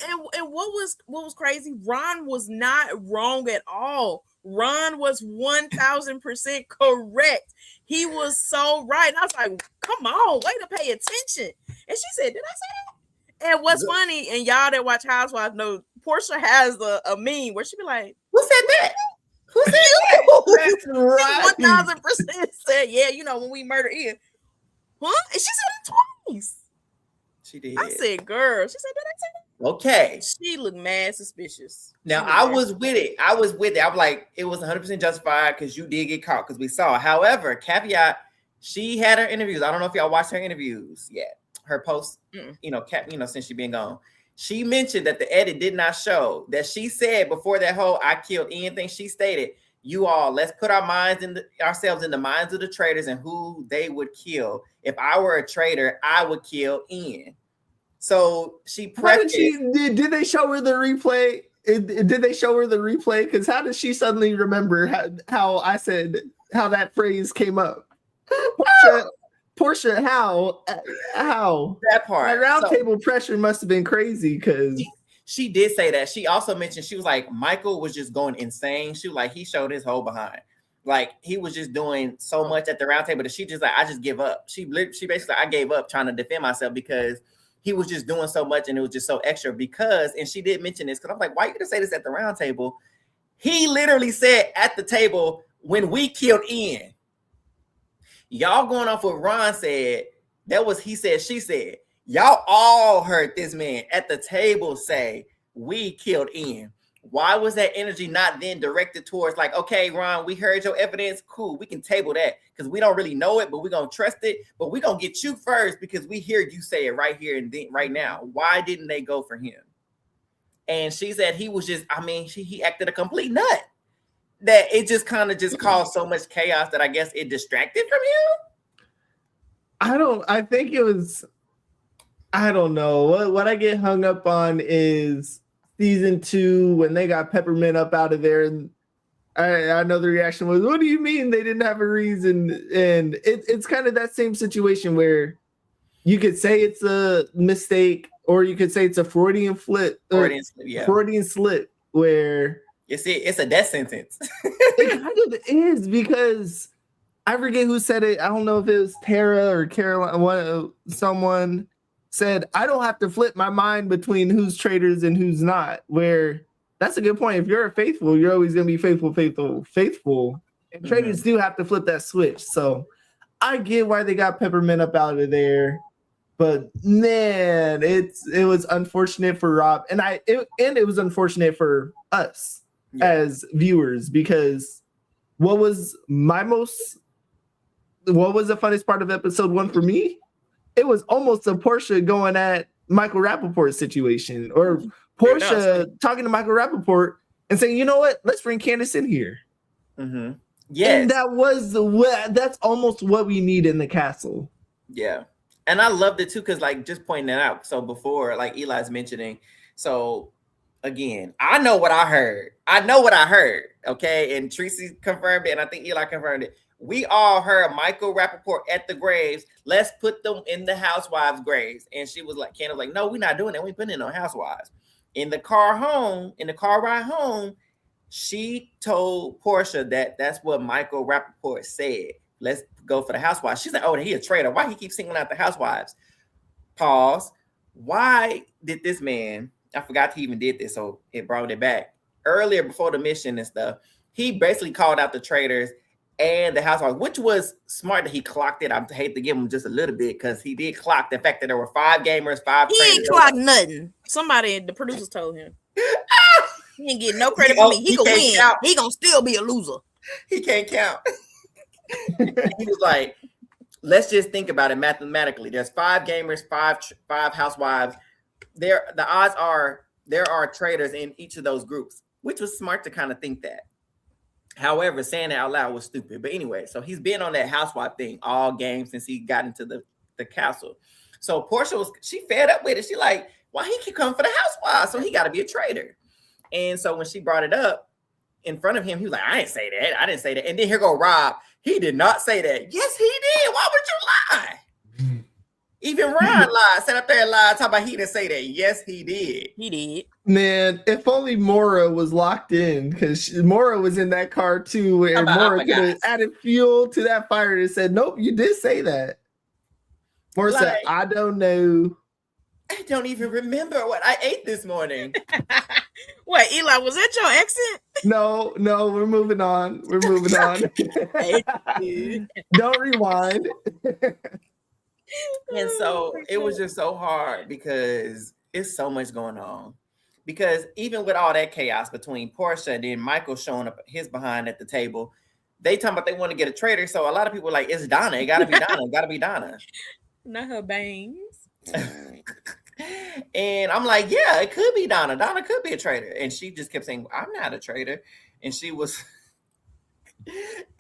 And what was crazy? Ron was not wrong at all. Ron was 1000% correct. He was so right. And I was like, come on, way to pay attention. And she said, did I say that? And what's funny, and y'all that watch Housewives know, Portia has a meme where she be like, who said that? Who said that? That's right. 1000% said, yeah, you know, when we murder Ian. Huh? And she said it twice. She did. I said, girl. She said, did I say that? Okay. She looked mad suspicious. Now, I was with it. I was like, it was 100% justified because you did get caught because we saw. However, caveat, she had her interviews. I don't know if y'all watched her interviews yet. Her posts, since she been gone. She mentioned that the edit did not show that she said before that whole I killed Ian thing, she stated, you all, let's put ourselves in the minds of the traitors and who they would kill. If I were a traitor, I would kill Ian. So she did they show her the replay? Did they show her the replay? Because how did she suddenly remember how I said how that phrase came up? Portia, how that part? That round table pressure must have been crazy because she did say that. She also mentioned she was like Michael was just going insane. She was like he showed his whole behind. Like he was just doing so much at the round table that she just like I just give up. She basically I gave up trying to defend myself because he was just doing so much and it was just so extra and she did mention this because I'm like, why you gonna say this at the round table? He literally said at the table when we killed Ian. Y'all going off what Ron said, that was he said, she said. Y'all all heard this man at the table say, we killed Ian. Why was that energy not then directed towards like, okay, Ron, we heard your evidence. Cool, we can table that because we don't really know it, but we're going to trust it. But we're going to get you first because we hear you say it right here and right now. Why didn't they go for him? And she said he was just, he acted a complete nut. That it just kind of just caused so much chaos that I guess it distracted from him. I think it was, I don't know. What I get hung up on is season 2 when they got Peppermint up out of there. And I know the reaction was, what do you mean they didn't have a reason? And it's kind of that same situation where you could say it's a mistake or you could say it's a Freudian slip. Freudian slip where it's a death sentence. It kind of is because I forget who said it. I don't know if it was Tara or Caroline. Someone said, I don't have to flip my mind between who's traitors and who's not. Where that's a good point. If you're a faithful, you're always going to be faithful. And traitors do have to flip that switch. So I get why they got Peppermint up out of there. But man, it was unfortunate for Rob. And it was unfortunate for us as viewers because what was the funnest part of episode 1 for me? It was almost a Portia going at Michael Rappaport's situation or Portia talking to Michael Rappaport and saying, you know what, let's bring Candace in here. Mm-hmm. Yes. And that's almost what we need in the castle. Yeah. And I loved it too, because like just pointing that out. So before, like Eli's mentioning, so again, I know what I heard. Okay. And Tracy confirmed it, and I think Eli confirmed it. We all heard Michael Rappaport at the graves. Let's put them in the housewives' graves. And she was like, Candace was like, no, we're not doing that. We putting it on housewives. In the car ride home, she told Portia that that's what Michael Rappaport said. Let's go for the housewives. She's like, oh, he a traitor. Why he keep singling out the housewives? Pause. Why did this man, I forgot he even did this, so it brought it back. Earlier, before the mission and stuff, he basically called out the traitors and the housewives, which was smart that he clocked it. I hate to give him just a little bit because he did clock the fact that there were 5 gamers, 5 He traitors. Ain't clocked nothing. Somebody, the producers told him. He ain't getting no credit for me. He can win. Count. He gonna still be a loser. He can't count. He was like, let's just think about it mathematically. There's 5 gamers, 5 housewives. The odds are there are traitors in each of those groups, which was smart to kind of think that. However, saying it out loud was stupid. But anyway, so he's been on that housewife thing all game since he got into the castle. So Portia she fed up with it. She like, why he keep coming for the housewives? So he got to be a traitor. And so when she brought it up in front of him, he was like, I didn't say that. I didn't say that. And then here go Rob. He did not say that. Yes, he did. Why would you lie? Even Ron lied, sat up there and lied, talking about he didn't say that. Yes, he did. He did. Man, if only Mora was locked in, because Mora was in that car too, where Mora could have added fuel to that fire and said, nope, you did say that. Mora said, I don't know. I don't even remember what I ate this morning. Wait, Eli, was that your accent? No, we're moving on. Don't rewind. And so it was just so hard because it's so much going on. Because even with all that chaos between Portia and then Michael showing up his behind at the table, they talking about they want to get a traitor. So a lot of people are like, it's Donna. It gotta be Donna. It gotta be Donna. Not her bangs. And I'm like, yeah, it could be Donna. Donna could be a traitor. And she just kept saying, I'm not a traitor. And she was,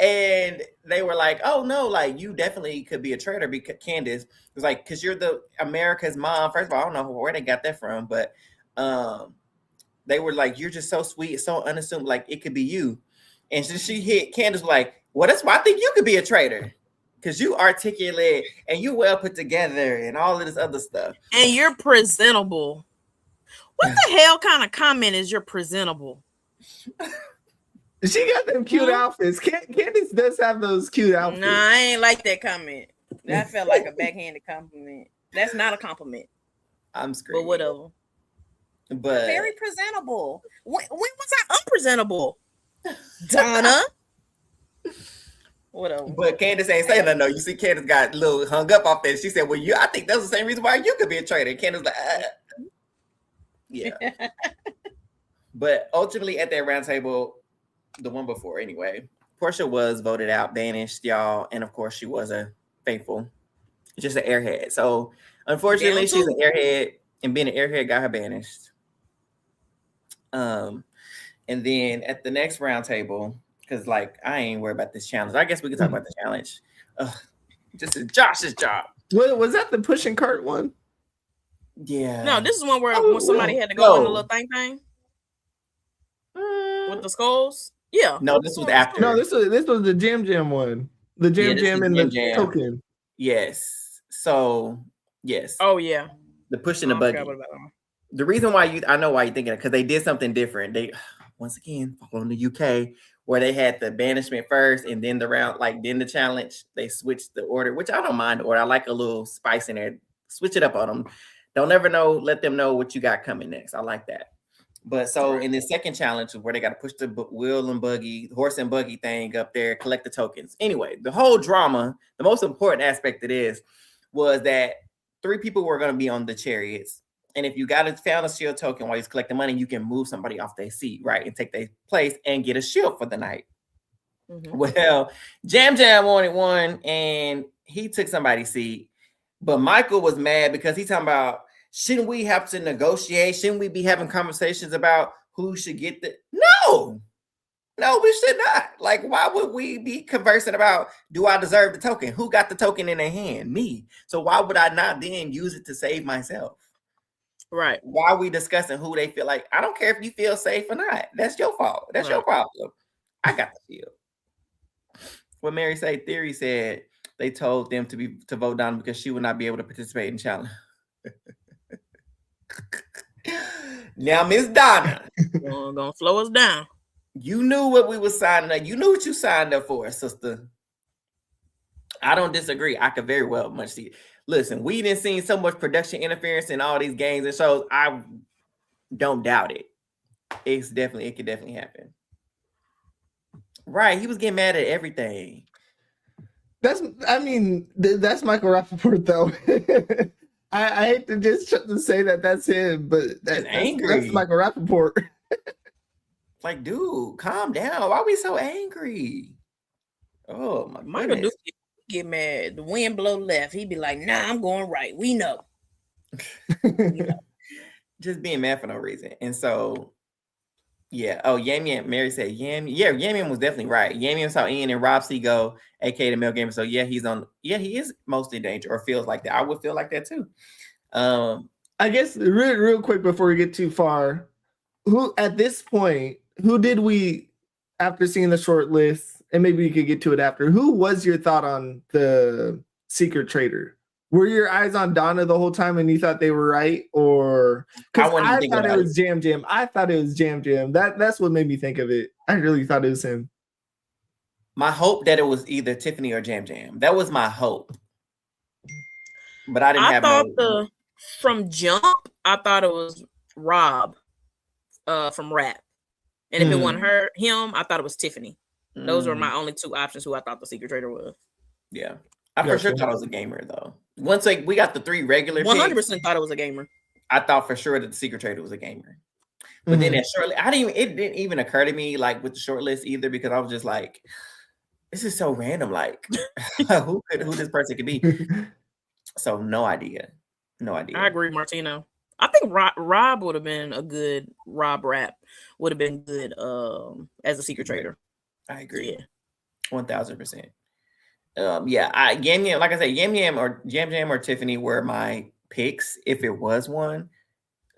and they were like, oh no, like you definitely could be a traitor. Because Candace was like, because you're the America's mom. First of all, I don't know where they got that from, but they were like, you're just so sweet, so unassuming, like it could be you. And so she hit Candace like, well, that's why I think you could be a traitor. Because you articulate and you well put together and all of this other stuff. And you're presentable. What the hell kind of comment is you're presentable? She got them cute outfits. Candace does have those cute outfits. Nah, I ain't like that comment. That felt like a backhanded compliment. That's not a compliment. I'm screaming. But whatever. But very presentable. When was I unpresentable? Donna. Whatever. But Candace ain't saying nothing. No, you see, Candace got a little hung up off that. She said, "Well, I think that's the same reason why you could be a traitor." And Candace like, yeah. But ultimately, at that round table, the one before anyway, Portia was voted out, banished, y'all, and of course, she was a faithful, just an airhead. So unfortunately, she's an airhead, and being an airhead got her banished. And then at the next round table. Because, like, I ain't worried about this challenge. I guess we can talk about the challenge. Just Josh's job. Was that the pushing cart one? Yeah. No, this is one where when somebody had to go in the little thing with the skulls. Yeah. No, this was after. No, this was the Jam one. The Jam and the token. Yes. So, yes. Oh, yeah. The pushing the buggy. The reason why I know why you're thinking it, because they did something different. They, once again, following the UK, where they had the banishment first and then the round, like then the challenge, they switched the order, which I don't mind the order. I like a little spice in there. Switch it up on them. Don't ever know, let them know what you got coming next. I like that. But so in the second challenge where they got to push the wheel and buggy, horse and buggy thing up there, collect the tokens. Anyway, the whole drama, the most important aspect of this was that 3 people were going to be on the chariots. And if you found a shield token while you're collecting money, you can move somebody off their seat, right? And take their place and get a shield for the night. Mm-hmm. Well, Jam wanted one and he took somebody's seat. But Michael was mad because he's talking about, shouldn't we have to negotiate? Shouldn't we be having conversations about who should get the... No, we should not. Like, why would we be conversing about, do I deserve the token? Who got the token in their hand? Me. So why would I not then use it to save myself? Right. Why are we discussing who they feel like? I don't care if you feel safe or not. That's your fault. That's your problem. I got the shield. What Mary said, Theory said they told them to vote Donna because she would not be able to participate in challenge. Now, Miss Donna, gonna slow us down. You knew what we were signing up. You knew what you signed up for, sister. I don't disagree. I could very well much see. Listen, we didn't see so much production interference in all these games and shows. I don't doubt it. It could definitely happen. Right. He was getting mad at everything. That's Michael Rappaport, though. I hate to just say that's him, but that's angry. That's Michael Rappaport. Like, dude, calm down. Why are we so angry? Oh, my Michael do get mad. The wind blow left. He'd be like, nah, I'm going right. We know. Just being mad for no reason. And so, yeah. Oh, Yam Yam. Mary said Yam. Yeah, Yam Yam was definitely right. Yam Yam saw Ian and Rob C go, aka the male gamer. So yeah, he is mostly in danger, or feels like that. I would feel like that too. I guess real quick before we get too far, who at this point, who did we, after seeing the short list, and maybe we could get to it after, who was your thought on the secret traitor? were your eyes on Donna the whole time and you thought they were right? Or because I thought it was Jam Jam. I thought it was Jam Jam. That's what made me think of it. I really thought it was him. My hope that it was either Tiffany or Jam Jam. That was my hope. But I didn't have from jump, I thought it was Rob from Rap. And if it wasn't him, I thought it was Tiffany. Those were my only two options who I thought the secret traitor was. Yeah. I for sure thought it was a gamer though. Once we got the 3 regular 100% thought it was a gamer. I thought for sure that the secret traitor was a gamer. But then that short it didn't even occur to me like with the short list either, because I was just like, this is so random. Like who this person could be. So no idea. I agree, Martino. I think Rob would have been a good Rap would have been good as a secret traitor. I agree. Yeah. 1000%. Yam Yam, like I said, Yam Yam or Jam Jam or Tiffany were my picks if it was one.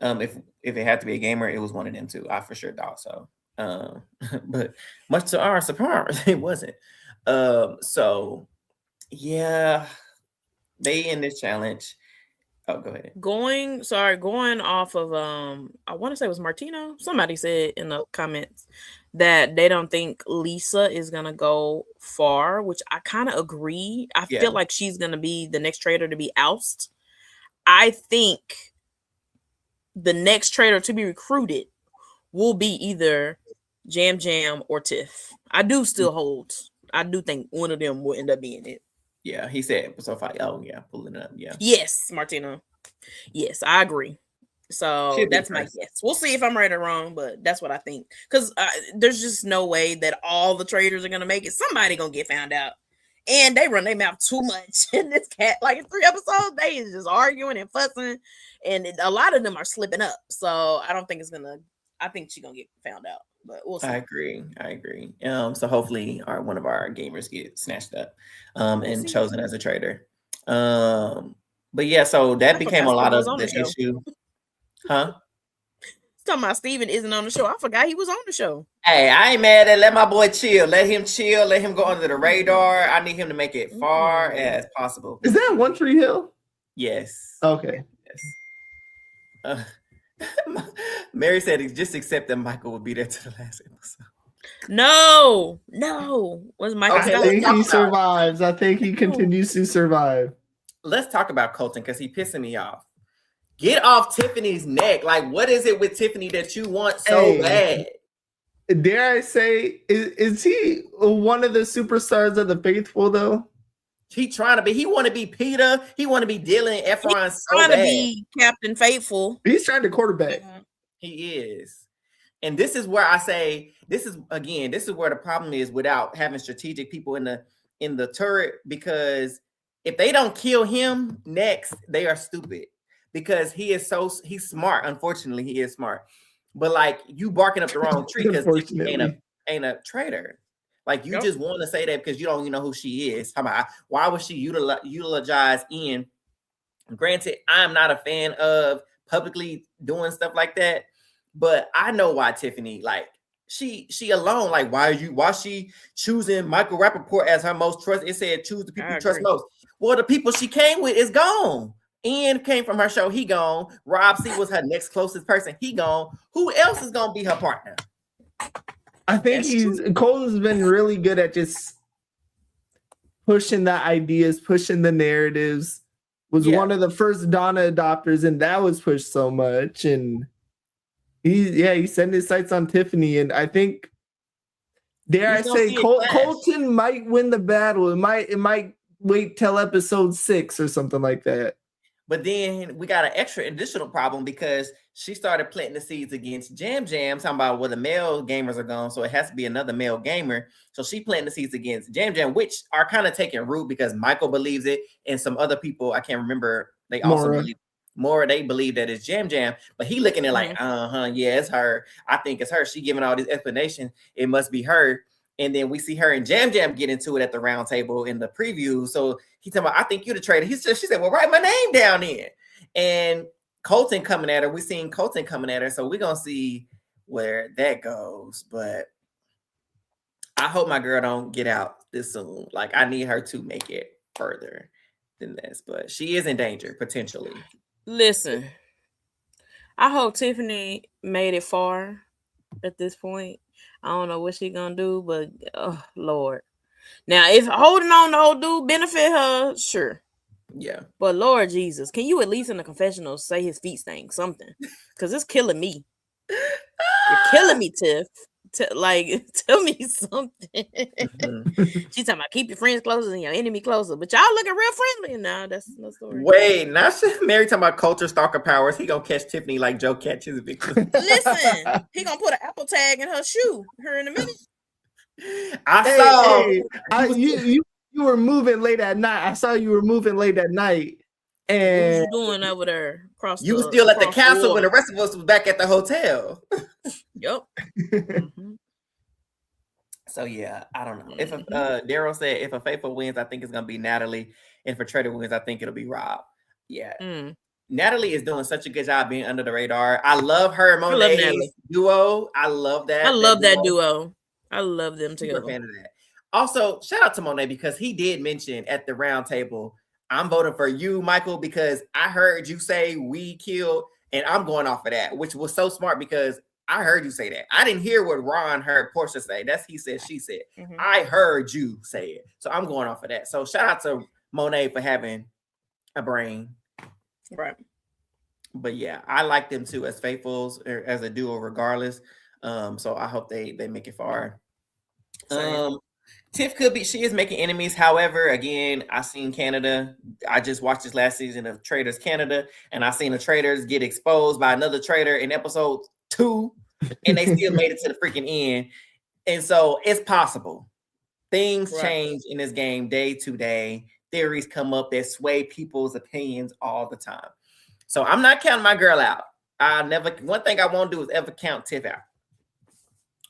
If it had to be a gamer, it was one of them two. I for sure thought so. But much to our surprise, it wasn't. So yeah, they in this challenge. Oh, go ahead. Going off of I want to say it was Martino. Somebody said in the comments that they don't think Lisa is gonna go far, which I kind of agree. I feel like she's gonna be the next traitor to be ousted. I think the next traitor to be recruited will be either Jam Jam or Tiff. I do think one of them will end up being it. Yeah, he said so. Pulling it up. Yeah. Yes, Martino. Yes, I agree. So that's my guess. We'll see if I'm right or wrong, but that's what I think. Because there's just no way that all the traders are gonna make it. Somebody gonna get found out, and they run their mouth too much in this cat. Like in 3 episodes, they is just arguing and fussing, and a lot of them are slipping up. So I don't think it's gonna. I think she's gonna get found out. But we'll see. I agree. So hopefully one of our gamers get snatched up and chosen as a traitor. But yeah, so that became a lot of the issue. Huh? Talking about Steven isn't on the show. I forgot he was on the show. Hey, I ain't mad at let my boy chill. Let him chill. Let him go under the radar. I need him to make it far as possible. Is that One Tree Hill? Yes. Okay. Yes. Mary said, just accept that Michael will be there to the last episode. No. Was Michael? I think he survives. I think he continues to survive. Let's talk about Colton because he's pissing me off. Get off Tiffany's neck. Like, what is it with Tiffany that you want so bad? Dare I say, is he one of the superstars of the faithful though? He trying to be. He want to be Peter. He want to be Dylan Efron. He's trying to be Captain Faithful. He's trying to quarterback. He is. And this is where I say, this is where the problem is without having strategic people in the turret, because if they don't kill him next, they are stupid, because he's smart. Unfortunately, he is smart. But like, you barking up the wrong tree because ain't a traitor. Like, you just want to say that because you don't even know who she is. Why would she eulogize Ian? Granted, I'm not a fan of publicly doing stuff like that, but I know why Tiffany, like, she alone, like, why she choosing Michael Rappaport as her most trusted? It said choose the people you trust most. Well, the people she came with is gone. Ian came from her show, he gone. Rob C was her next closest person, he gone. Who else is gonna be her partner? I think Colton's been really good at just pushing the ideas, pushing the narratives. Was one of the first Donna adopters, and that was pushed so much. And he set his sights on Tiffany, and I think, dare I say, Colton might win the battle. It might wait till episode 6 or something like that. But then we got an additional problem because she started planting the seeds against Jam Jam, talking about the male gamers are gone, so it has to be another male gamer. So she planted the seeds against Jam Jam, which are kind of taking root because Michael believes it, and some other people, I can't remember, they also believe they believe that it's Jam Jam, but he looking at it like, yeah, it's her. I think it's her. She giving all these explanations. It must be her. And then we see her and Jam Jam get into it at the round table in the preview. So he talking about, I think you're the traitor. She said, well, write my name down in. And Colton coming at her. We seen Colton coming at her. So we're going to see where that goes. But I hope my girl don't get out this soon. Like, I need her to make it further. than this, but she is in danger potentially. Listen, I hope Tiffany made it far at this point. I don't know what she gonna do, but oh Lord. Now, if holding on to old dude benefit her, sure. Yeah. But Lord Jesus, can you at least in the confessional say his feet stink? Something. Because it's killing me. You're killing me, Tiff. Like, tell me something. She's talking about keep your friends closer than your enemy closer. But y'all looking real friendly now. That's no story. Wait, now Mary talking about culture stalker powers. He gonna catch Tiffany like Joe catches Victor. Listen, he gonna put an Apple tag in her shoe here in a minute. You were moving late at night. I saw you were moving late at night. And what was you doing over there? You were still at the castle when the rest of us was back at the hotel. Yep. So yeah, I don't know. If Daryl said if a faithful wins, I think it's gonna be Natalie, and if a traitor wins, I think it'll be Rob. Yeah. Natalie is doing such a good job being under the radar. I love her and Monet's duo. I love that. I love that duo. I love them together. Super fan of that. Also, shout out to Monet because he did mention at the round table, I'm voting for you, Michael, because I heard you say we killed, and I'm going off of that, which was so smart because I heard you say that. I didn't hear what Ron heard Portia say. That's he said, she said. I heard you say it. So I'm going off of that. So shout out to Monet for having a brain. Right. But yeah, I like them too as faithfuls, as a duo regardless. So I hope they make it far. Tiff she is making enemies. However, again, I seen Canada. I just watched this last season of Traitors Canada, and I seen the traitors get exposed by another traitor in episode 2, and they still made it to the freaking end. And so it's possible. Things change in this game day to day. Theories come up that sway people's opinions all the time. So I'm not counting my girl out. One thing I won't do is ever count Tiff out.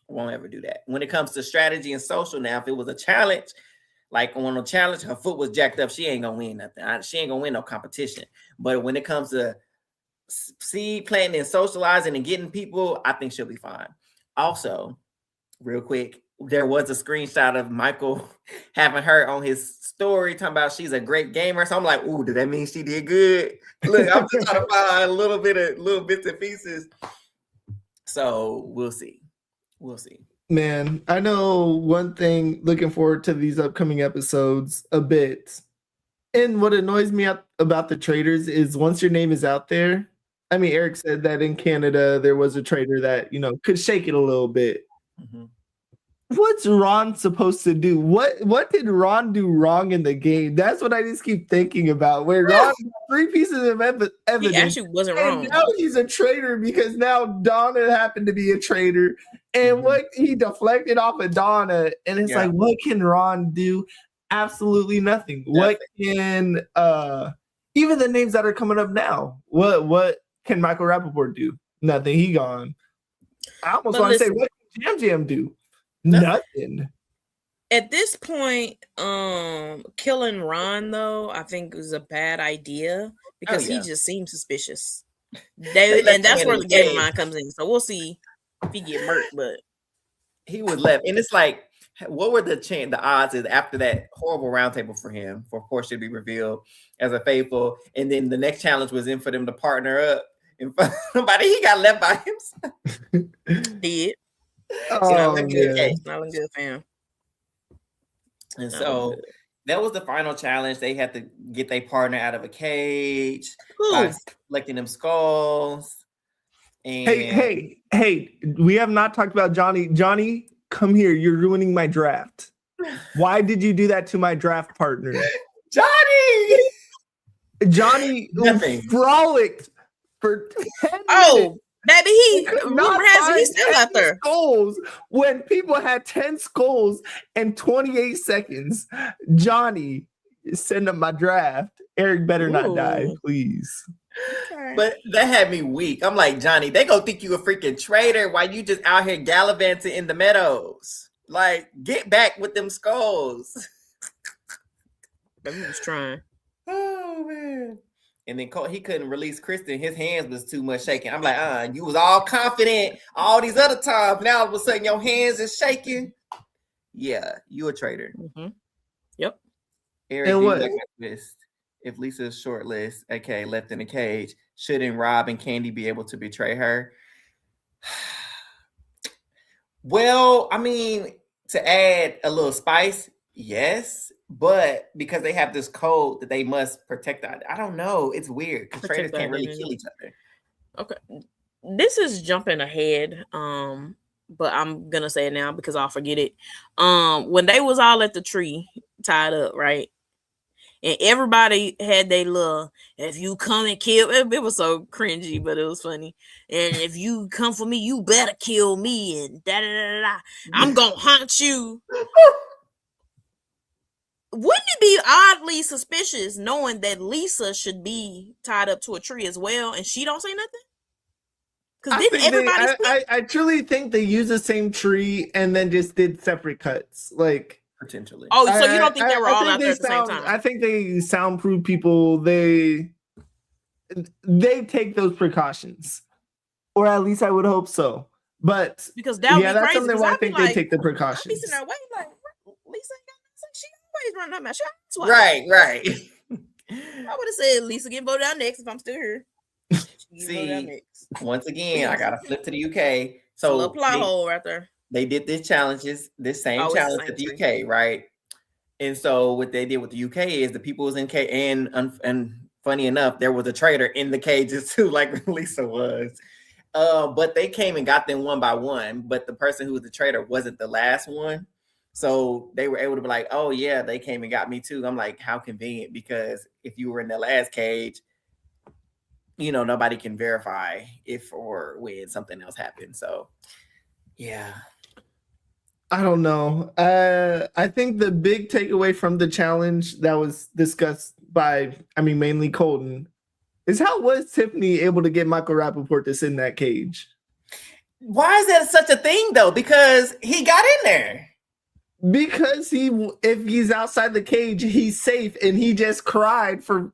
I won't ever do that. When it comes to strategy and social, now, if it was a challenge, like on a challenge, her foot was jacked up, she ain't gonna win nothing. She ain't gonna win no competition. But when it comes to seed planting and socializing and getting people, I think she'll be fine. Also, real quick, there was a screenshot of Michael having her on his story talking about she's a great gamer. So I'm like, ooh, did that mean she did good? Look, I'm just trying to find little bits and pieces. So we'll see. We'll see. Man, I know one thing, looking forward to these upcoming episodes a bit. And what annoys me about the traitors is once your name is out there, I mean, Eric said that in Canada, there was a traitor that, could shake it a little bit. What's Ron supposed to do? What did Ron do wrong in the game? That's what I just keep thinking about. Where Ron got 3 pieces of evidence. He actually wasn't wrong. Now he's a traitor because now Donna happened to be a traitor. And what he deflected off of Donna. And it's like, what can Ron do? Absolutely nothing. What can even the names that are coming up now? What can Michael Rappaport do? Nothing. He gone. I almost want to say, what can Jam do? Nothing. At this point, killing Ron though, I think is a bad idea because he just seems suspicious. And that's where the game line comes in. So we'll see if he get murked, but he was left. And it's like, what were the odds is after that horrible roundtable for him for Portia to be revealed as a faithful, and then the next challenge was in for them to partner up in front of somebody. He got left by himself. Did. Not looking good, fam. And so that was the final challenge. They had to get their partner out of a cage by selecting them skulls. And hey, we have not talked about Johnny. Johnny, come here. You're ruining my draft. Why did you do that to my draft partner? Johnny frolicked for 10 minutes. Baby, he's still out there. Skulls when people had 10 skulls and 28 seconds. Johnny, send up my draft. Eric better not die, please. Okay. But that had me weak. I'm like, Johnny, they gonna think you a freaking traitor while you just out here gallivanting in the meadows. Like, get back with them skulls. But he was trying. Oh man. And then he couldn't release Kristen. His hands was too much shaking. I'm like, you was all confident all these other times. Now all of a sudden your hands is shaking. Yeah, you a traitor. Yep. Eric, if Lisa's shortlist, aka left in the cage, shouldn't Rob and Candy be able to betray her? Well, I mean, to add a little spice, yes, but because they have this code that they must protect, I don't know. It's weird because traitors can't really kill each other. Okay, this is jumping ahead, but I'm gonna say it now because I'll forget it. When they was all at the tree tied up, right? And everybody had their little, if you come and kill, it was so cringy, but it was funny. And if you come for me, you better kill me. And da da da da. I'm gonna hunt you. Wouldn't it be oddly suspicious knowing that Lisa should be tied up to a tree as well, and she don't say nothing? Because didn't everybody? I truly think they used the same tree and then just did separate cuts, like. Potentially. Oh, so you don't think they were all out there at the same time? I think they soundproof people. They take those precautions, or at least I would hope so. But because that would be that's crazy, something why I think they take the precautions. I'd be sitting there waiting, like Lisa, she always running her mouth. Right. I would have said Lisa get voted out next if I'm still here. See, once again, I gotta flip to the UK. So a little plot hole right there. They did this challenge at the UK, right? And so what they did with the UK is the people was in cage, and funny enough, there was a traitor in the cages too, like Lisa was. But they came and got them one by one. But the person who was the traitor wasn't the last one, so they were able to be like, "Oh yeah, they came and got me too." I'm like, how convenient, because if you were in the last cage, nobody can verify if or when something else happened. So yeah. I don't know. I think the big takeaway from the challenge that was discussed by, mainly Colton, is how was Tiffany able to get Michael Rappaport to sit in that cage? Why is that such a thing, though? Because he got in there. Because if he's outside the cage, he's safe, and he just cried for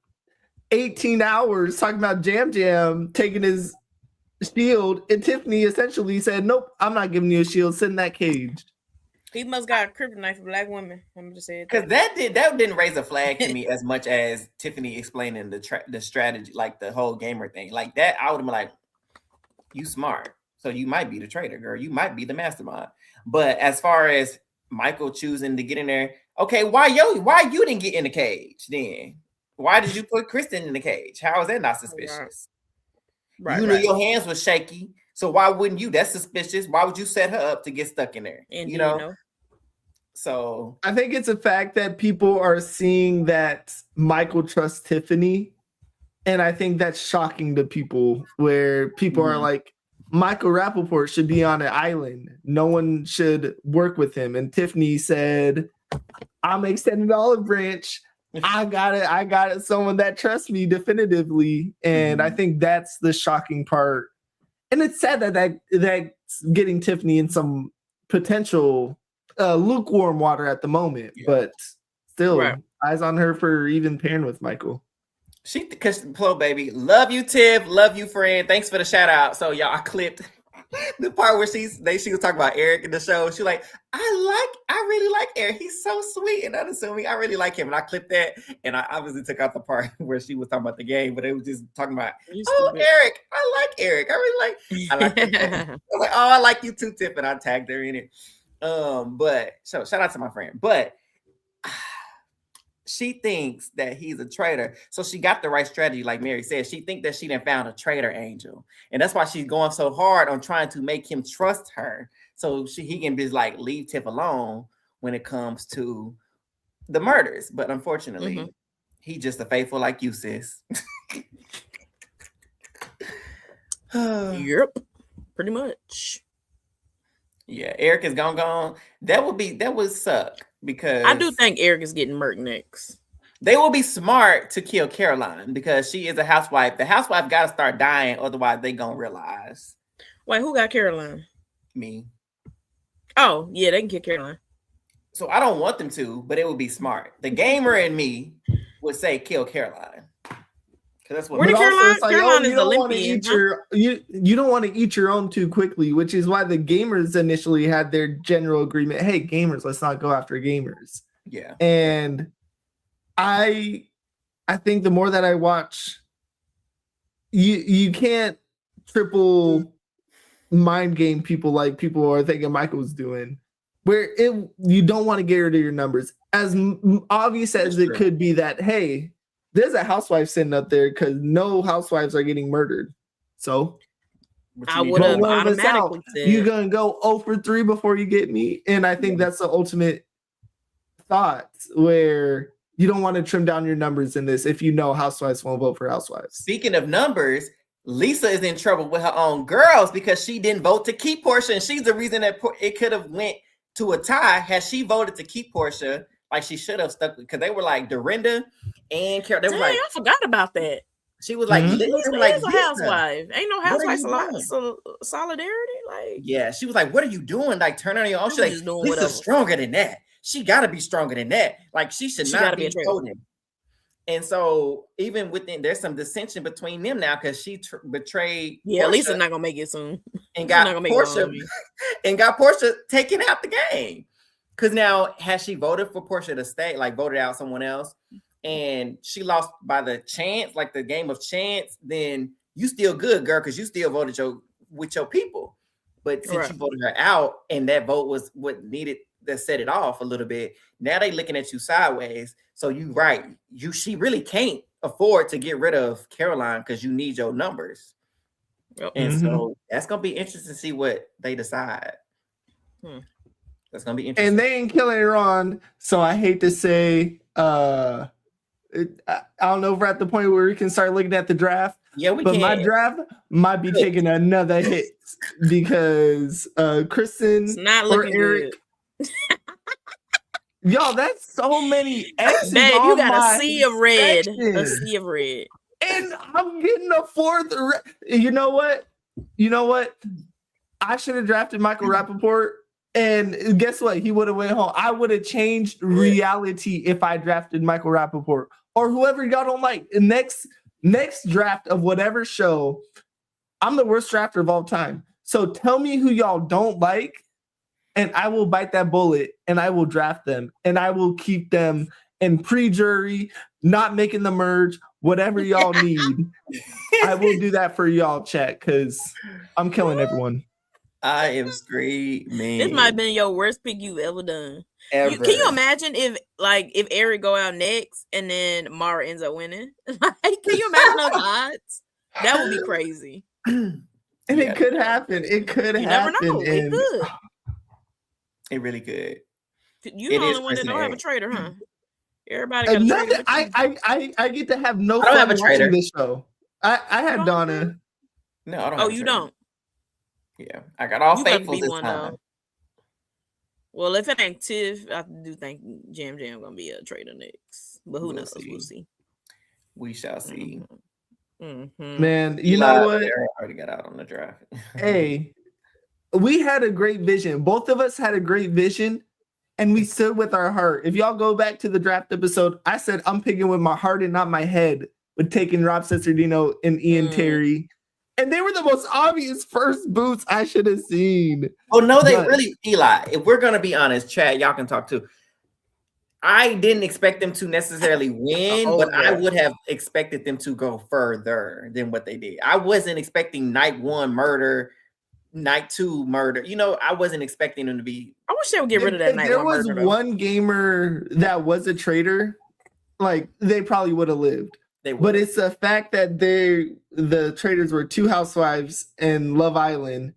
18 hours talking about Jam Jam taking his shield, and Tiffany essentially said, "Nope, I'm not giving you a shield. Sit in that cage." He must got a kryptonite for black women. I'm just saying because that didn't raise a flag to me as much as Tiffany explaining the strategy, like the whole gamer thing, like that. I would have been like, "You smart, so you might be the traitor, girl. You might be the mastermind." But as far as Michael choosing to get in there, okay, why you didn't get in the cage then? Why did you put Kristen in the cage? How is that not suspicious? Right, you knew your hands were shaky, so why wouldn't you? That's suspicious. Why would you set her up to get stuck in there? And So I think it's a fact that people are seeing that Michael trusts Tiffany, and I think that's shocking to people. Where people are like, Michael Rappaport should be on an island. No one should work with him. And Tiffany said, "I'm extended olive branch. I got it. I got it. Someone that trusts me definitively." And I think that's the shocking part. And it's sad that's getting Tiffany in some potential lukewarm water at the moment, but still eyes on her for even pairing with Michael. Because Flo baby, love you, Tiff, love you, friend. Thanks for the shout out. So y'all, I clipped the part where she was talking about Eric in the show. She like, I really like Eric. He's so sweet and unassuming. I really like him. And I clipped that, and I obviously took out the part where she was talking about the game, but it was just talking about, Eric. I like Eric. I like him. I was like, oh, I like you too, Tiff, and I tagged her in it. But so shout out to my friend. But she thinks that he's a traitor. So she got the right strategy, like Mary said. She thinks that she done found a traitor angel. And that's why she's going so hard on trying to make him trust her. So he can just like leave Tiff alone when it comes to the murders. But unfortunately, he's just a faithful like you, sis. Yep, pretty much. Yeah, Eric is gone. That would suck, because I do think Eric is getting murked next. They will be smart to kill Caroline because she is a housewife. The housewife got to start dying, otherwise they gonna realize. Wait, who got Caroline? Me. Oh yeah, they can kill Caroline. So I don't want them to, but it would be smart. The gamer in me would say kill Caroline. That's what. Caroline is Olympian. You don't want to eat your own too quickly, which is why the gamers initially had their general agreement. Hey, gamers, let's not go after gamers. Yeah. And I I think the more that I watch, you can't triple mind game people like people are thinking Michael's doing, where you don't want to get rid of your numbers. As obvious as it could be that, hey, there's a housewife sitting up there because no housewives are getting murdered. So I would have automatically said you're gonna go 0 for 3 before you get me. And I think that's the ultimate thought, where you don't want to trim down your numbers in this if you know housewives won't vote for housewives. Speaking of numbers, Lisa is in trouble with her own girls because she didn't vote to keep Portia, and she's the reason that it could have went to a tie had she voted to keep Portia, like she should have stuck with, because they were like Dorinda and Carol. They were like, I forgot about that. She was like, Lisa is a housewife. Ain't no housewife solidarity. Like, yeah, she was like, "What are you doing? Like, turn on your own." She's like, "Lisa's stronger than that. She got to be stronger than that. Like, she should not be voting." And so, even within, there's some dissension between them now because she betrayed. Yeah, Portia, Lisa's not gonna make it soon, and got Portia and got Portia taken out the game. Because now, has she voted for Portia to stay? Like, voted out someone else? And she lost by the chance, like the game of chance, then you still good, girl, because you still voted with your people. But since you voted her out, and that vote was what needed to set it off a little bit, now they looking at you sideways. So you right, she really can't afford to get rid of Caroline because you need your numbers. And so that's gonna be interesting to see what they decide. That's gonna be interesting. And they ain't killing Iran, so I hate to say, I don't know if we're at the point where we can start looking at the draft. Yeah, we but can. My draft might be taking another hit because Kristen or Eric. Y'all, that's so many X's. Babe, you got a sea of red. A sea of red. And I'm getting a fourth. You know what? I should have drafted Michael Rappaport. And guess what? He would have went home. I would have changed reality if I drafted Michael Rappaport or whoever y'all don't like. Next draft of whatever show, I'm the worst drafter of all time. So tell me who y'all don't like, and I will bite that bullet, and I will draft them, and I will keep them in pre-jury, not making the merge, whatever y'all need. I will do that for y'all, chat, because I'm killing everyone. I am screaming. This might have been your worst pick you've ever done. Ever. Can you imagine if Eric go out next and then Mara ends up winning? Can you imagine those odds? That would be crazy. And it could happen. It could happen. Never know. It could. It really could. You're the only one that don't have a traitor, huh? Everybody got a traitor. I get to have no fun. I don't have a traitor. This show. I had Donna. No, I don't. Oh, you don't. Yeah, I got all faithful this time. Well, if it ain't Tiff, I do think Jam gonna be a traitor next. But who knows? We'll see. We shall see. Man, you know what? I already got out on the draft. Hey, we had a great vision. Both of us had a great vision, and we stood with our heart. If y'all go back to the draft episode, I said I'm picking with my heart and not my head with taking Rob Cesternino and Ian Terry. And they were the most obvious first boots I should have seen. Oh, no, they really, Eli, if we're going to be honest, Chad, y'all can talk too. I didn't expect them to necessarily win, but I would have expected them to go further than what they did. I wasn't expecting night 1 murder, night 2 murder. You know, I wasn't expecting them to be. I wish they would get rid of that night 1 murder. There was one gamer that was a traitor. Like, they probably would have lived. But it's the fact that the traitors were 2 housewives in Love Island.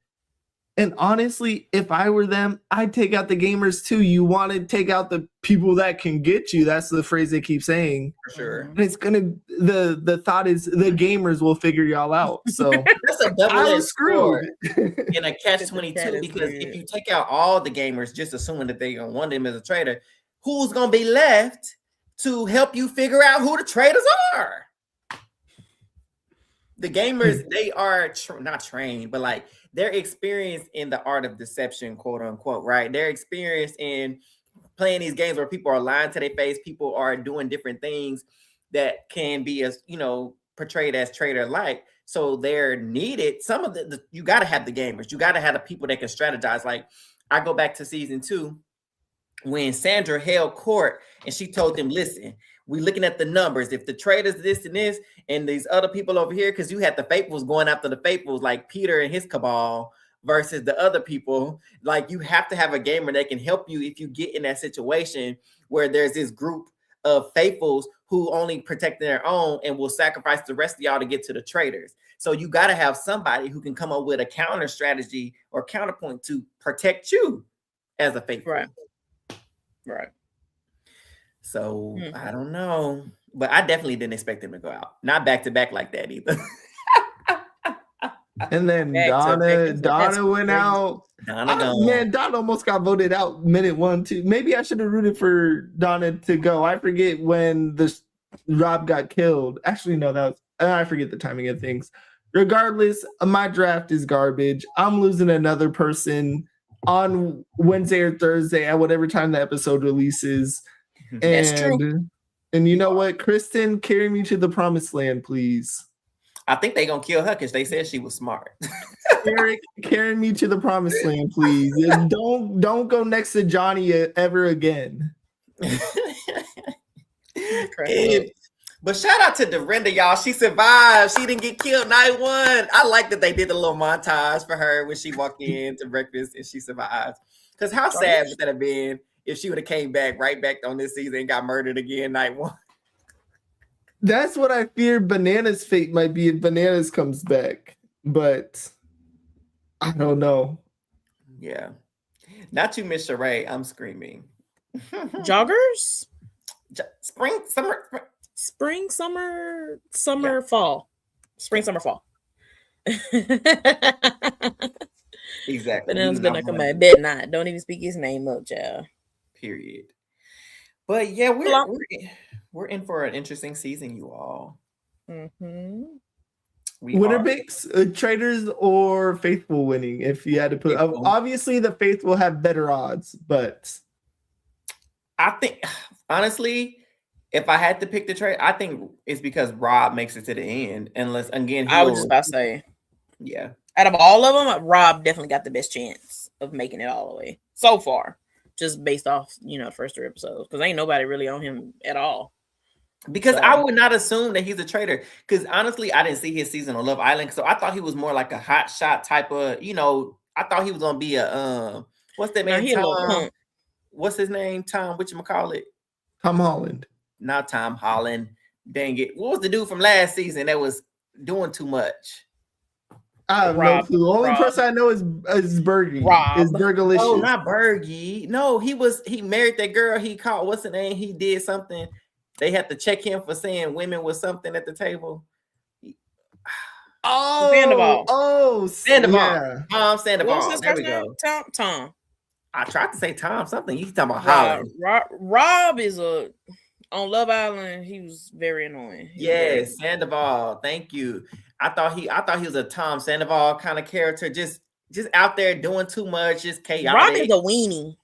And honestly, if I were them, I'd take out the gamers too. You want to take out the people that can get you. That's the phrase they keep saying. For sure. And it's the thought is the gamers will figure y'all out. So that's a double-edged sword in a catch-22 because if you take out all the gamers, just assuming that they're gonna want them as a traitor, who's gonna be left to help you figure out who the traitors are? The gamers, they are not trained, but like they're experienced in the art of deception, quote unquote, right? They're experienced in playing these games where people are lying to their face, people are doing different things that can be, as you know, portrayed as traitor-like. So they're needed. Some of you got to have the gamers. You got to have the people that can strategize. Like I go back to season 2 when Sandra held court and she told them, listen, We looking at the numbers. If the Traitors this and this, and these other people over here, because you had the Faithfuls going after the Faithfuls, like Peter and his cabal, versus the other people. Like, you have to have a gamer that can help you if you get in that situation where there's this group of Faithfuls who only protect their own and will sacrifice the rest of y'all to get to the Traitors. So you got to have somebody who can come up with a counter strategy or counterpoint to protect you as a Faithful. Right. So I don't know, but I definitely didn't expect him to go out. Not back to back like that either. And then Donna went out. Donna almost got voted out minute 1, 2. Maybe I should have rooted for Donna to go. I forget when Rob got killed. Actually, no, I forget the timing of things. Regardless, my draft is garbage. I'm losing another person on Wednesday or Thursday at whatever time the episode releases. That's true. And you know what? Kristen, carry me to the promised land, please. I think they're going to kill her because they said she was smart. Eric, carry me to the promised land, please. And don't go next to Johnny ever again. But shout out to Dorinda, y'all. She survived. She didn't get killed night 1. I like that they did a little montage for her when she walked in to breakfast and she survived. Because how sad would that have been if she would have came back right back on this season and got murdered again night 1? That's what I fear Bananas' fate might be if Bananas comes back. But I don't know. Yeah. Not you, Miss Sheree. I'm screaming. Joggers? Spring, summer, fall. Spring, summer, fall. Exactly. Bananas been like, I bet not. Don't even speak his name up, child. Period. But yeah, we're in for an interesting season, you all. Mm-hmm. Winner picks, Traitors or Faithful winning. If you had to put, obviously the Faithful have better odds, but I think honestly, if I had to pick the Traitor, I think it's because Rob makes it to the end. Unless again, I was just about to say, yeah. Out of all of them, Rob definitely got the best chance of making it all the way so far, just based off the first 3 episodes. Because ain't nobody really on him at all. Because I would not assume that he's a traitor. Because honestly, I didn't see his season on Love Island, so I thought he was more like a hot shot type of. I thought he was gonna be a what's that man? Tom, what's his name? Tom, whatchamacallit? Tom Holland. Not Tom Holland. Dang it! What was the dude from last season that was doing too much? I have no clue. The only person I know is Byyyeee. Rob. Is Burgalicious. Oh, not Byyyeee. No, he married that girl. He called, what's the name? He did something. They had to check him for saying women was something at the table. Sandoval. Sandoval. Yeah. Tom Sandoval. What was his there we name? go. Tom. I tried to say Tom something. You talking about Holland. Rob is on Love Island. He was very annoying. Yes, Sandoval. Thank you. I thought he was a Tom Sandoval kind of character, just out there doing too much, just chaotic. Rob is a weenie.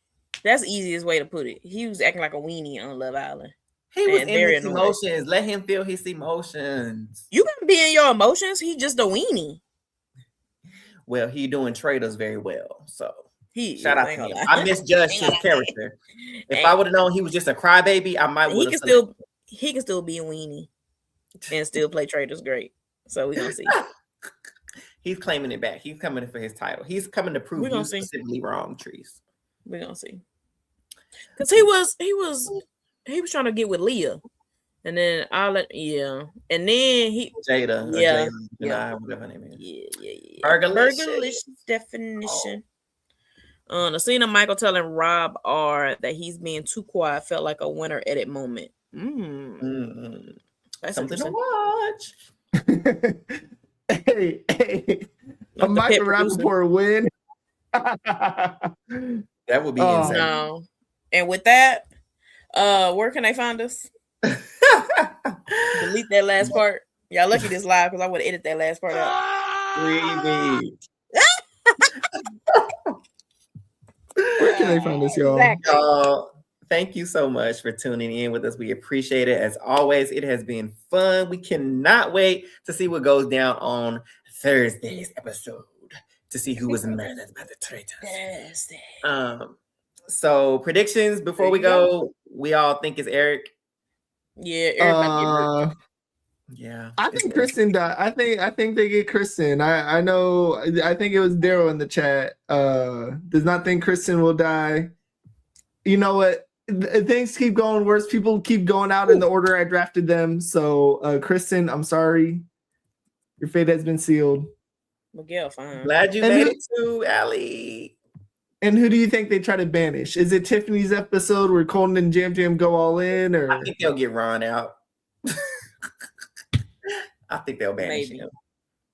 That's the easiest way to put it. He was acting like a weenie on Love Island. He was in his emotions. Let him feel his emotions. You can be in your emotions. He just a weenie. Well, he doing Traitors very well. So shout out to him. I misjudged his character. If I would have known he was just a crybaby, I might would have. He can still be a weenie and still play Traitors great. So we're gonna see. He's claiming it back. He's coming for his title. He's coming to prove you specifically wrong, Trees. We're gonna see. Because he was trying to get with Leah. And then and then he Jada. Yeah. Whatever her name is. Yeah. Burgalicious definition. The scene of Michael telling Rob that he's being too quiet felt like a winner edit moment. That's something to watch. Hey, a Michael Rappaport win. That would be insane. No. And with that, where can they find us? Delete that last part. Y'all lucky this live because I would edit that last part out. Where can they find us, y'all? Exactly. Thank you so much for tuning in with us. We appreciate it. As always, it has been fun. We cannot wait to see what goes down on Thursday's episode to see who was murdered by the traitors. So predictions before we go. We all think it's Eric. Yeah, everybody. Yeah, I think Kristen died. I think they get Kristen. I know. I think it was Daryl in the chat. Does not think Kristen will die. You know what? Things keep going worse. People keep going out in the order I drafted them. So, Kristen, I'm sorry. Your fate has been sealed. Miguel, fine. Glad you made it too, Allie. And who do you think they try to banish? Is it Tiffany's episode where Colton and Jam Jam go all in, or I think they'll get Ron out. I think they'll banish him.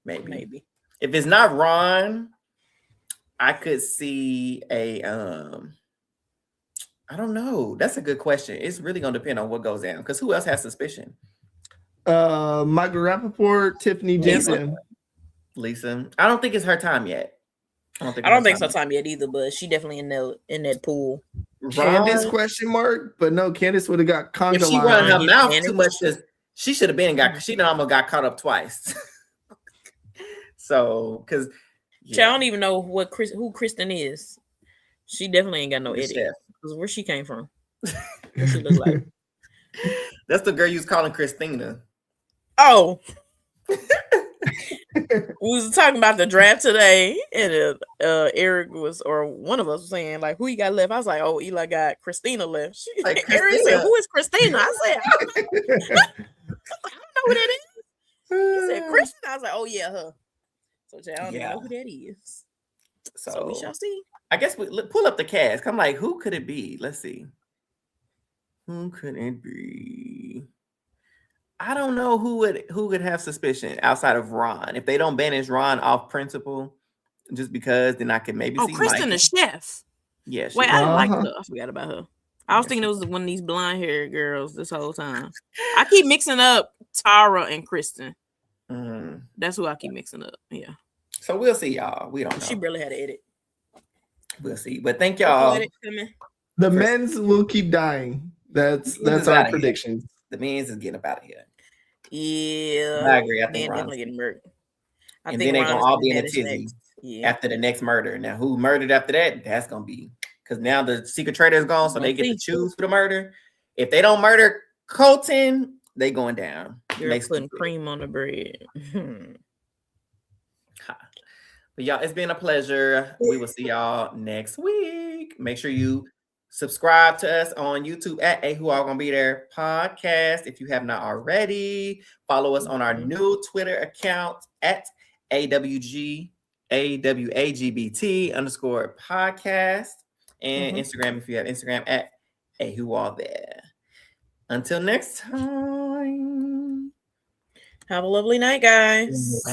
Maybe. If it's not Ron, I could see a I don't know. That's a good question. It's really gonna depend on what goes down. Because who else has suspicion? Michael Rappaport, Tiffany, Jam Jam. Lisa. I don't think it's her time yet. I don't think it's her time yet either, but she definitely in that pool. Candace question mark, but no, Candace would have got conga. If she run her mouth too much, she should have been she almost got caught up twice. So, because I don't even know who Kristen is. She definitely ain't got no edit. Because where she came from, what she look like. That's the girl you was calling Christina. Oh. We was talking about the draft today, and Eric or one of us was saying like, who you got left? I was like, oh, Eli got Christina left. Eric said, who is Christina? I said, I don't know who that is. He said Kristen. I was like, oh yeah, her. So I don't know who that is. So we shall see. I guess we pull up the cast. I'm like, who could it be? Let's see. Who could it be? I don't know who would have suspicion outside of Ron. If they don't banish Ron off principle, just because, then I can maybe see Kristen the chef. Yeah. Wait, I like her. I forgot about her. I was thinking it was one of these blonde haired girls this whole time. I keep mixing up Tara and Kristen. That's who I keep mixing up. Yeah. So we'll see, y'all. We don't know. She barely had to edit. We'll see. But thank y'all. The men's will keep dying. That's our prediction. The men's is getting up out of here. Yeah. I agree. I think Ron's definitely getting murdered. And then they're going to all be in a tizzy after the next murder. Now, who murdered after that? That's going to be... Because now the secret traitor is gone, so they get to choose for the murder. If they don't murder Colton, they going down. They're putting cream on the bread. But y'all, it's been a pleasure. We will see y'all next week. Make sure you subscribe to us on YouTube at A Who All Gonna Be There podcast. If you have not already, follow us on our new Twitter account at AWAGBT _podcast. And Instagram, if you have Instagram, at A Who All There. Until next time. Have a lovely night, guys.